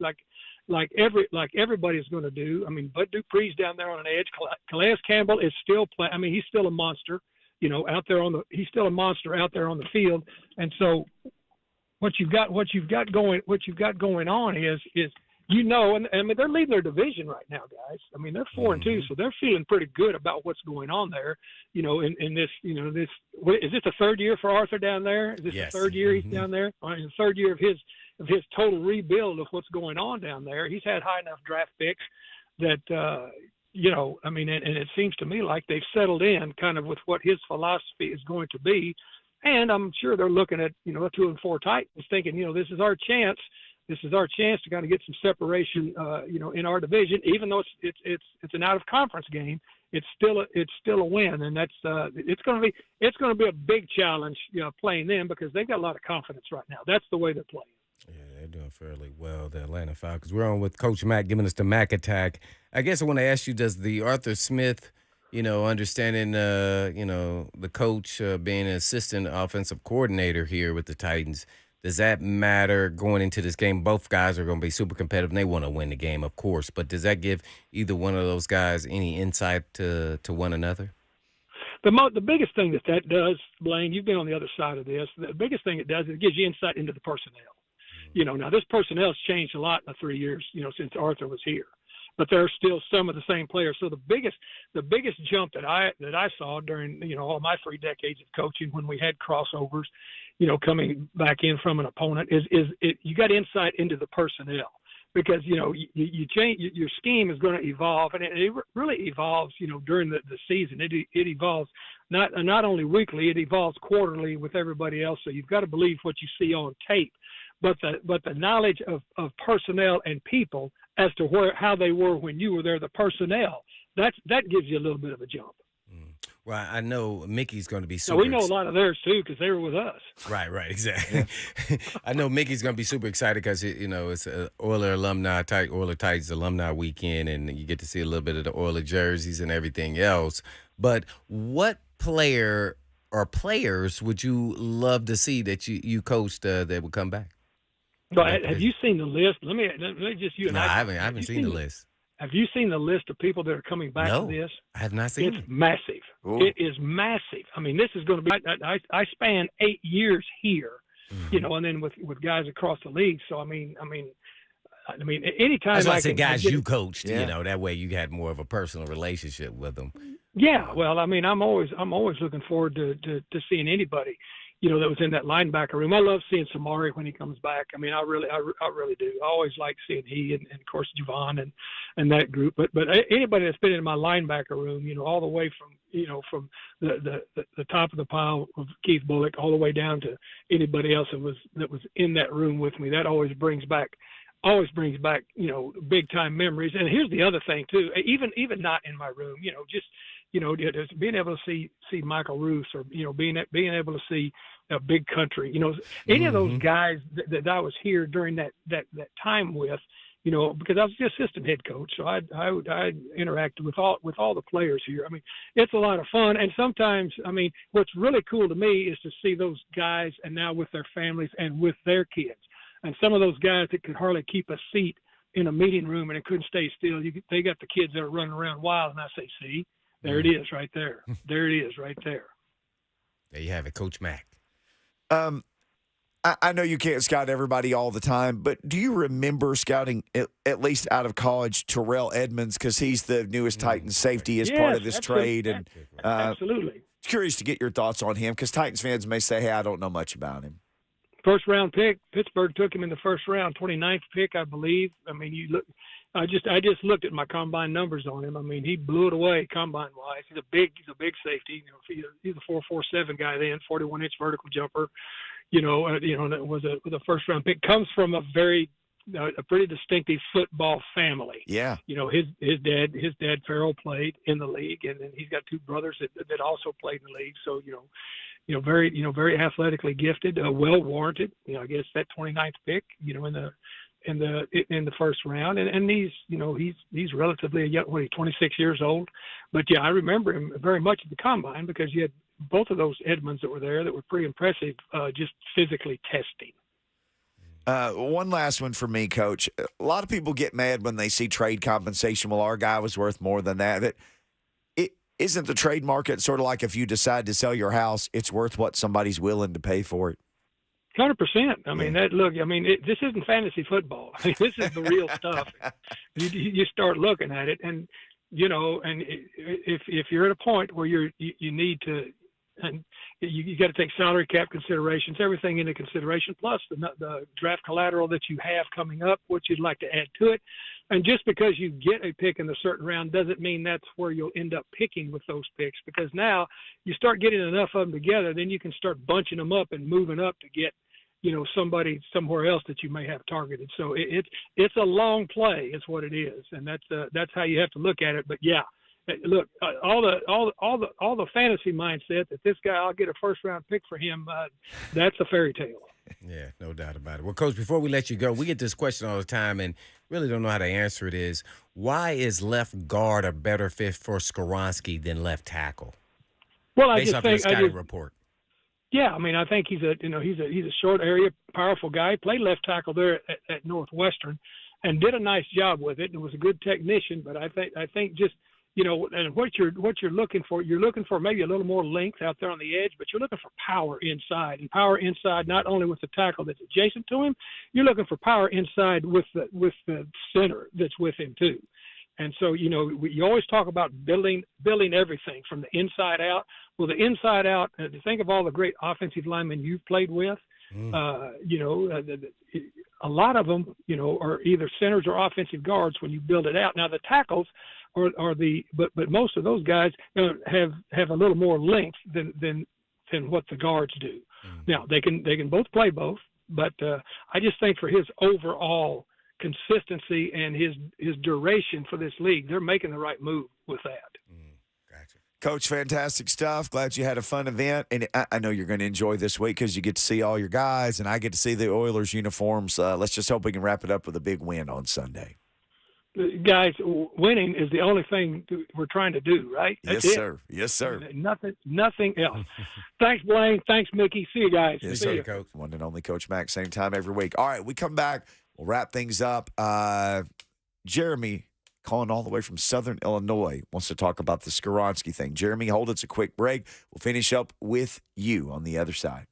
everybody's going to do. I mean, Bud Dupree's down there on an edge. Calais Campbell is still playing. I mean, he's still a monster. He's still a monster out there on the field. And so, what you've got going on is. And I mean, they're leading their division right now, guys. I mean, they're 4-2, so they're feeling pretty good about what's going on there. In this, is this the third year for Arthur down there? Is this the third year he's down there? I mean, the third year of his total rebuild of what's going on down there. He's had high enough draft picks that, I mean, and it seems to me like they've settled in kind of with what his philosophy is going to be. And I'm sure they're looking at, a 2-4 Titans thinking, this is our chance. This is our chance to kind of get some separation, in our division. Even though it's an out of conference game, it's still a win, and that's it's going to be a big challenge, playing them, because they've got a lot of confidence right now. That's the way they're playing. Yeah, they're doing fairly well, the Atlanta Falcons. We're on with Coach Mack giving us the Mack attack. I guess I want to ask you: does the Arthur Smith, understanding, the coach being an assistant offensive coordinator here with the Titans, does that matter going into this game? Both guys are going to be super competitive, and they want to win the game, of course. But does that give either one of those guys any insight to one another? The biggest thing that does, Blaine, you've been on the other side of this. The biggest thing it does is it gives you insight into the personnel. Now this personnel's changed a lot in the 3 years, since Arthur was here. But there are still some of the same players. So the biggest jump that I saw during all my 3 decades of coaching, when we had crossovers, coming back in from an opponent, is you got insight into the personnel, because you change, your scheme is going to evolve, and it really evolves during the season. It evolves not only weekly, it evolves quarterly with everybody else. So you've got to believe what you see on tape, but the knowledge of personnel and people as to how they were when you were there, the personnel, that gives you a little bit of a jump. Well, I know Mickey's going to be super. So we know a lot of theirs too, because they were with us. Right, exactly. Yeah. I know Mickey's going to be super excited because it's a Oiler Titans alumni weekend, and you get to see a little bit of the Oiler jerseys and everything else. But what player or players would you love to see that you coached that would come back? Well, have you seen the list? Let me just No, I haven't seen the list. Have you seen the list of people that are coming back to this? I have not seen it. It's massive. Ooh. It is massive. I mean, this is going to be. I span 8 years here, and then with guys across the league. So I mean, anytime. That's why I said guys you coached. That way you had more of a personal relationship with them. Yeah, well, I mean, I'm always looking forward to seeing anybody, that was in that linebacker room. I love seeing Samari when he comes back. I mean, I really do. I always like seeing he and of course Javon and that group. But anybody that's been in my linebacker room, all the way from the top of the pile of Keith Bullock all the way down to anybody else that was in that room with me, that always brings back always brings back, big time memories. And here's the other thing too, even not in my room, just, just being able to see Michael Roos, or, being able to see Big Country, any of those guys that I was here during that time with, because I was the assistant head coach, so I interacted with all the players here. I mean, it's a lot of fun, and sometimes, what's really cool to me is to see those guys, and now with their families and with their kids, and some of those guys that could hardly keep a seat in a meeting room and it couldn't stay still. They got the kids that are running around wild, and I say, see, there it is, right there. There it is, right there. There you have it, Coach Mack. I know you can't scout everybody all the time, but do you remember scouting, at least out of college, Terrell Edmonds, because he's the newest Titans safety as part of this trade? And absolutely. Curious to get your thoughts on him, because Titans fans may say, hey, I don't know much about him. First round pick. Pittsburgh took him in the first round, 29th pick, I believe. I just looked at my combine numbers on him. He blew it away combine wise. He's a big safety. He's a 4.47 guy then, 41-inch vertical jumper. That was a first round pick. Comes from a pretty distinctive football family. Yeah. His dad Farrell played in the league, and then he's got two brothers that also played in the league. So very athletically gifted, well warranted. I guess that 29th pick, in the first round, and he's relatively young. What, he's 26 years old, but yeah, I remember him very much at the combine, because you had both of those Edmonds that were there that were pretty impressive, just physically testing. One last one for me, Coach. A lot of people get mad when they see trade compensation. Well, our guy was worth more than that. But isn't the trade market sort of like if you decide to sell your house, it's worth what somebody's willing to pay for it? 100%. This isn't fantasy football. This is the real stuff. You start looking at it, and and if you're at a point where you need to, and you got to take salary cap considerations, everything into consideration, plus the draft collateral that you have coming up, what you'd like to add to it. And just because you get a pick in the certain round doesn't mean that's where you'll end up picking with those picks, because now you start getting enough of them together, then you can start bunching them up and moving up to get, somebody somewhere else that you may have targeted. So it's a long play is what it is. And that's how you have to look at it. But yeah, look, all the fantasy mindset that this guy, I'll get a first round pick for him. That's a fairy tale. Yeah, no doubt about it. Well, Coach, before we let you go, we get this question all the time and really don't know how to answer it. Is why is left guard a better fit for Skoronski than left tackle? Well, based off the scouting report. Yeah, I think he's a short area, powerful guy. He played left tackle there at Northwestern, and did a nice job with it. And was a good technician. But I think just and what you're looking for maybe a little more length out there on the edge, but you're looking for power inside, and power inside not only with the tackle that's adjacent to him, you're looking for power inside with the center that's with him too. And so, you always talk about building everything from the inside out. Well, the inside out, think of all the great offensive linemen you've played with. A lot of them, are either centers or offensive guards when you build it out. Now, the tackles but most of those guys have a little more length than what the guards do. Now, they can both play both, but I just think for his overall consistency and his duration for this league, they're making the right move with that. Gotcha. Coach, fantastic stuff. Glad you had a fun event. And I know you're going to enjoy this week because you get to see all your guys, and I get to see the Oilers uniforms. Let's just hope we can wrap it up with a big win on Sunday. Guys, winning is the only thing we're trying to do, right? Yes, sir. Yes, sir. Nothing else. Thanks, Blaine. Thanks, Mickey. See you guys. Yes, See sir, you. Coach. One and only Coach Mack, same time every week. All right, we come back. We'll wrap things up. Jeremy, calling all the way from Southern Illinois, wants to talk about the Skoronski thing. Jeremy, hold us a quick break. We'll finish up with you on the other side.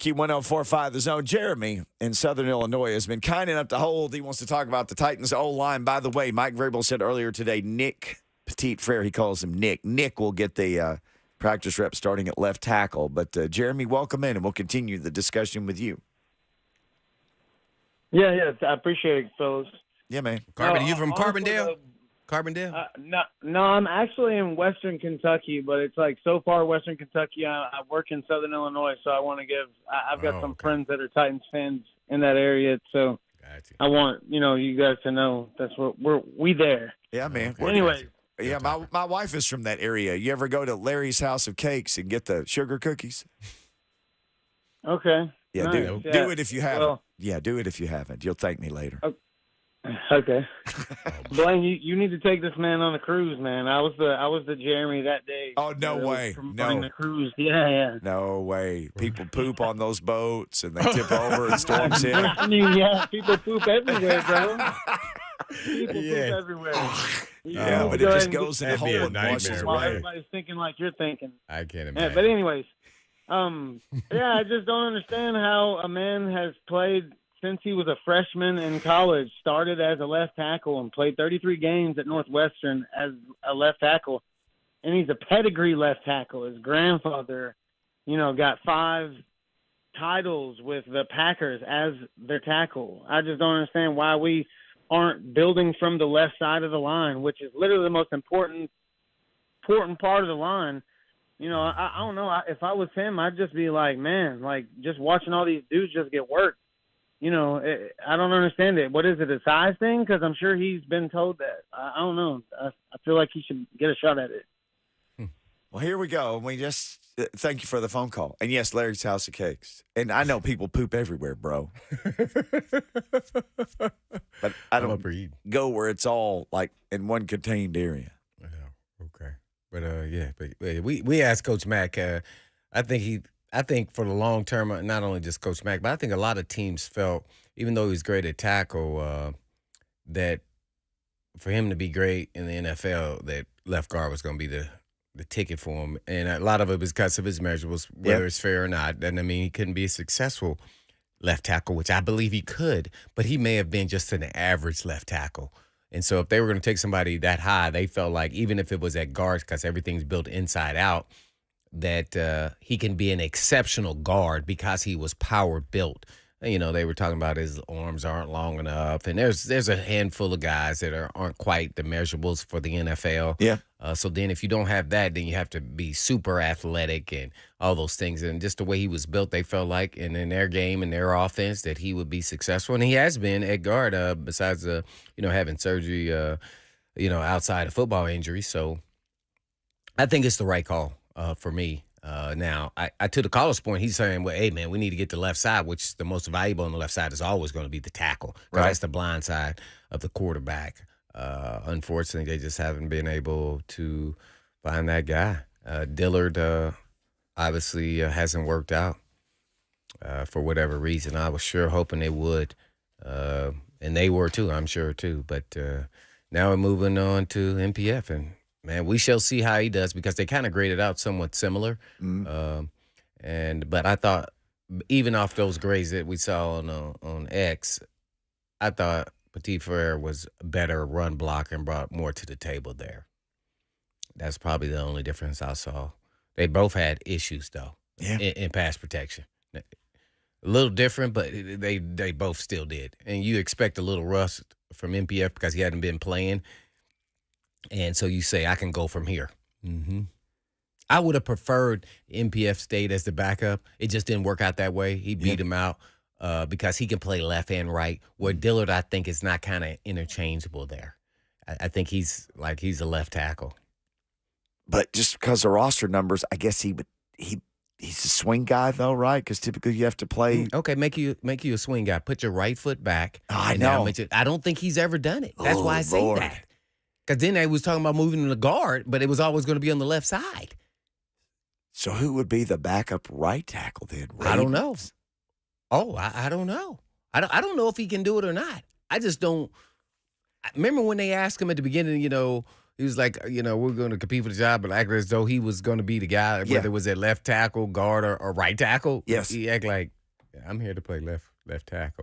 Mickey 104.5 The Zone. Jeremy in Southern Illinois has been kind enough to hold. He wants to talk about the Titans' O-line. By the way, Mike Vrabel said earlier today, Nick Petit Frere, he calls him Nick. Nick will get the practice rep starting at left tackle. But, Jeremy, welcome in, and we'll continue the discussion with you. Yeah, I appreciate it, fellas. Yeah, man. Carbon, you from Carbondale? Carbondale? No, I'm actually in Western Kentucky, but it's like so far Western Kentucky. I work in Southern Illinois, so I want to give. I've got some friends that are Titans fans in that area, so I want you guys to know that's what we there. Yeah, man. Well, anyway. Yeah, my wife is from that area. You ever go to Larry's House of Cakes and get the sugar cookies? Okay. Yeah, nice. do it if you haven't. Well, yeah, do it if you haven't. You'll thank me later. Okay. Blaine, you need to take this man on a cruise, man. I was the Jeremy that day. Oh, no way. No. The cruise. Yeah. No way. People poop on those boats and they tip over and storms in. I mean, yeah, people poop everywhere, bro. People poop everywhere. Yeah, but it just goes in the hole and washes away. Everybody's thinking like you're thinking. I can't imagine. Yeah, but anyways, I just don't understand how a man has played since he was a freshman in college, started as a left tackle and played 33 games at Northwestern as a left tackle. And he's a pedigree left tackle. His grandfather, got 5 titles with the Packers as their tackle. I just don't understand why we aren't building from the left side of the line, which is literally the most important part of the line. I don't know. If I was him, I'd just be like, man, like just watching all these dudes just get worked. I don't understand it. What is it, a size thing? Because I'm sure he's been told that. I don't know. I feel like he should get a shot at it. Well, here we go. We just thank you for the phone call. And yes, Larry's House of Cakes. And I know people poop everywhere, bro. But I don't go where it's all like in one contained area. Okay. But we asked Coach Mack. I think for the long term, not only just Coach Mack, but I think a lot of teams felt, even though he's great at tackle, that for him to be great in the NFL, that left guard was going to be the ticket for him. And a lot of it was because of his measurables, whether it's fair or not. And I mean, he couldn't be a successful left tackle, which I believe he could, but he may have been just an average left tackle. And so if they were going to take somebody that high, they felt like even if it was at guard, because everything's built inside out, that he can be an exceptional guard because he was power built. They were talking about his arms aren't long enough, and there's a handful of guys that aren't quite the measurables for the NFL. Yeah. So then if you don't have that, then you have to be super athletic and all those things. And just the way he was built, they felt like, and in their game and their offense, that he would be successful. And he has been at guard, besides having surgery, outside of football injury. So I think it's the right call. For me. Now, I to the caller's point, he's saying, well, hey, man, we need to get the left side, which is the most valuable on the left side is always going to be the tackle. Because that's the blind side of the quarterback. Unfortunately, they just haven't been able to find that guy. Dillard obviously hasn't worked out for whatever reason. I was sure hoping it would. And they were too, I'm sure too. But now we're moving on to MPF, and man, we shall see how he does because they kind of graded out somewhat similar. But I thought even off those grades that we saw on X, I thought Petit Frere was a better run blocker and brought more to the table there. That's probably the only difference I saw. They both had issues though in pass protection. A little different, but they both still did. And you expect a little rust from MPF because he hadn't been playing. And so you say, I can go from here. Mm-hmm. I would have preferred MPF stayed as the backup. It just didn't work out that way. He beat him out because he can play left and right, where Dillard, I think, is not kind of interchangeable there. I think he's a left tackle. But just because of roster numbers, I guess he's a swing guy, though, right? Because typically you have to play. Okay, make you a swing guy. Put your right foot back. Oh, I know. I don't think he's ever done it. That's why I say that. Because then they was talking about moving to the guard, but it was always going to be on the left side. So who would be the backup right tackle then? Ravens? I don't know. Oh, I don't know. I don't know if he can do it or not. I just don't. Remember when they asked him at the beginning, He was like, we're going to compete for the job, but acted as though he was going to be the guy, whether it was at left tackle, guard, or right tackle. Yes. He act like, I'm here to play left tackle.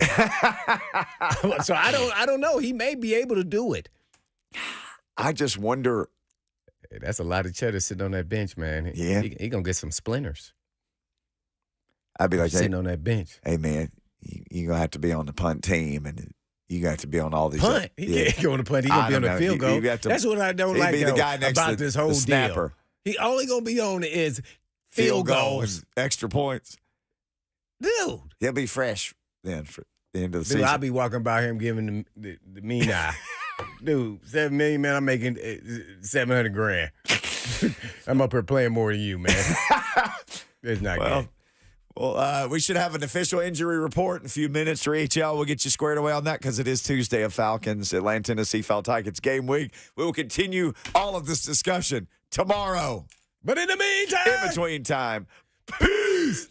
So I don't know. He may be able to do it. I just wonder. Hey, that's a lot of cheddar sitting on that bench, man. Yeah. He going to get some splinters. I'd be like, sitting on that bench. Hey, man, you're going to have to be on the punt team, and you got to be on all these. Punt? He can't go on the punt. He's going to be on the field goal. That's what I don't like the guy next about to this whole the snapper. deal. He only going to be on is field goals. Extra points. Dude. He'll be fresh then for the end of the Dude, season. I'll be walking by him giving the mean eye. Dude, $7 million, man, I'm making $700,000. I'm up here playing more than you, man. It's not good. Well, we should have an official injury report in a few minutes for HL. We'll get you squared away on that because it is Tuesday of Falcons, Atlanta, Tennessee, Falcons game week. We will continue all of this discussion tomorrow. But in the meantime, in between time, peace.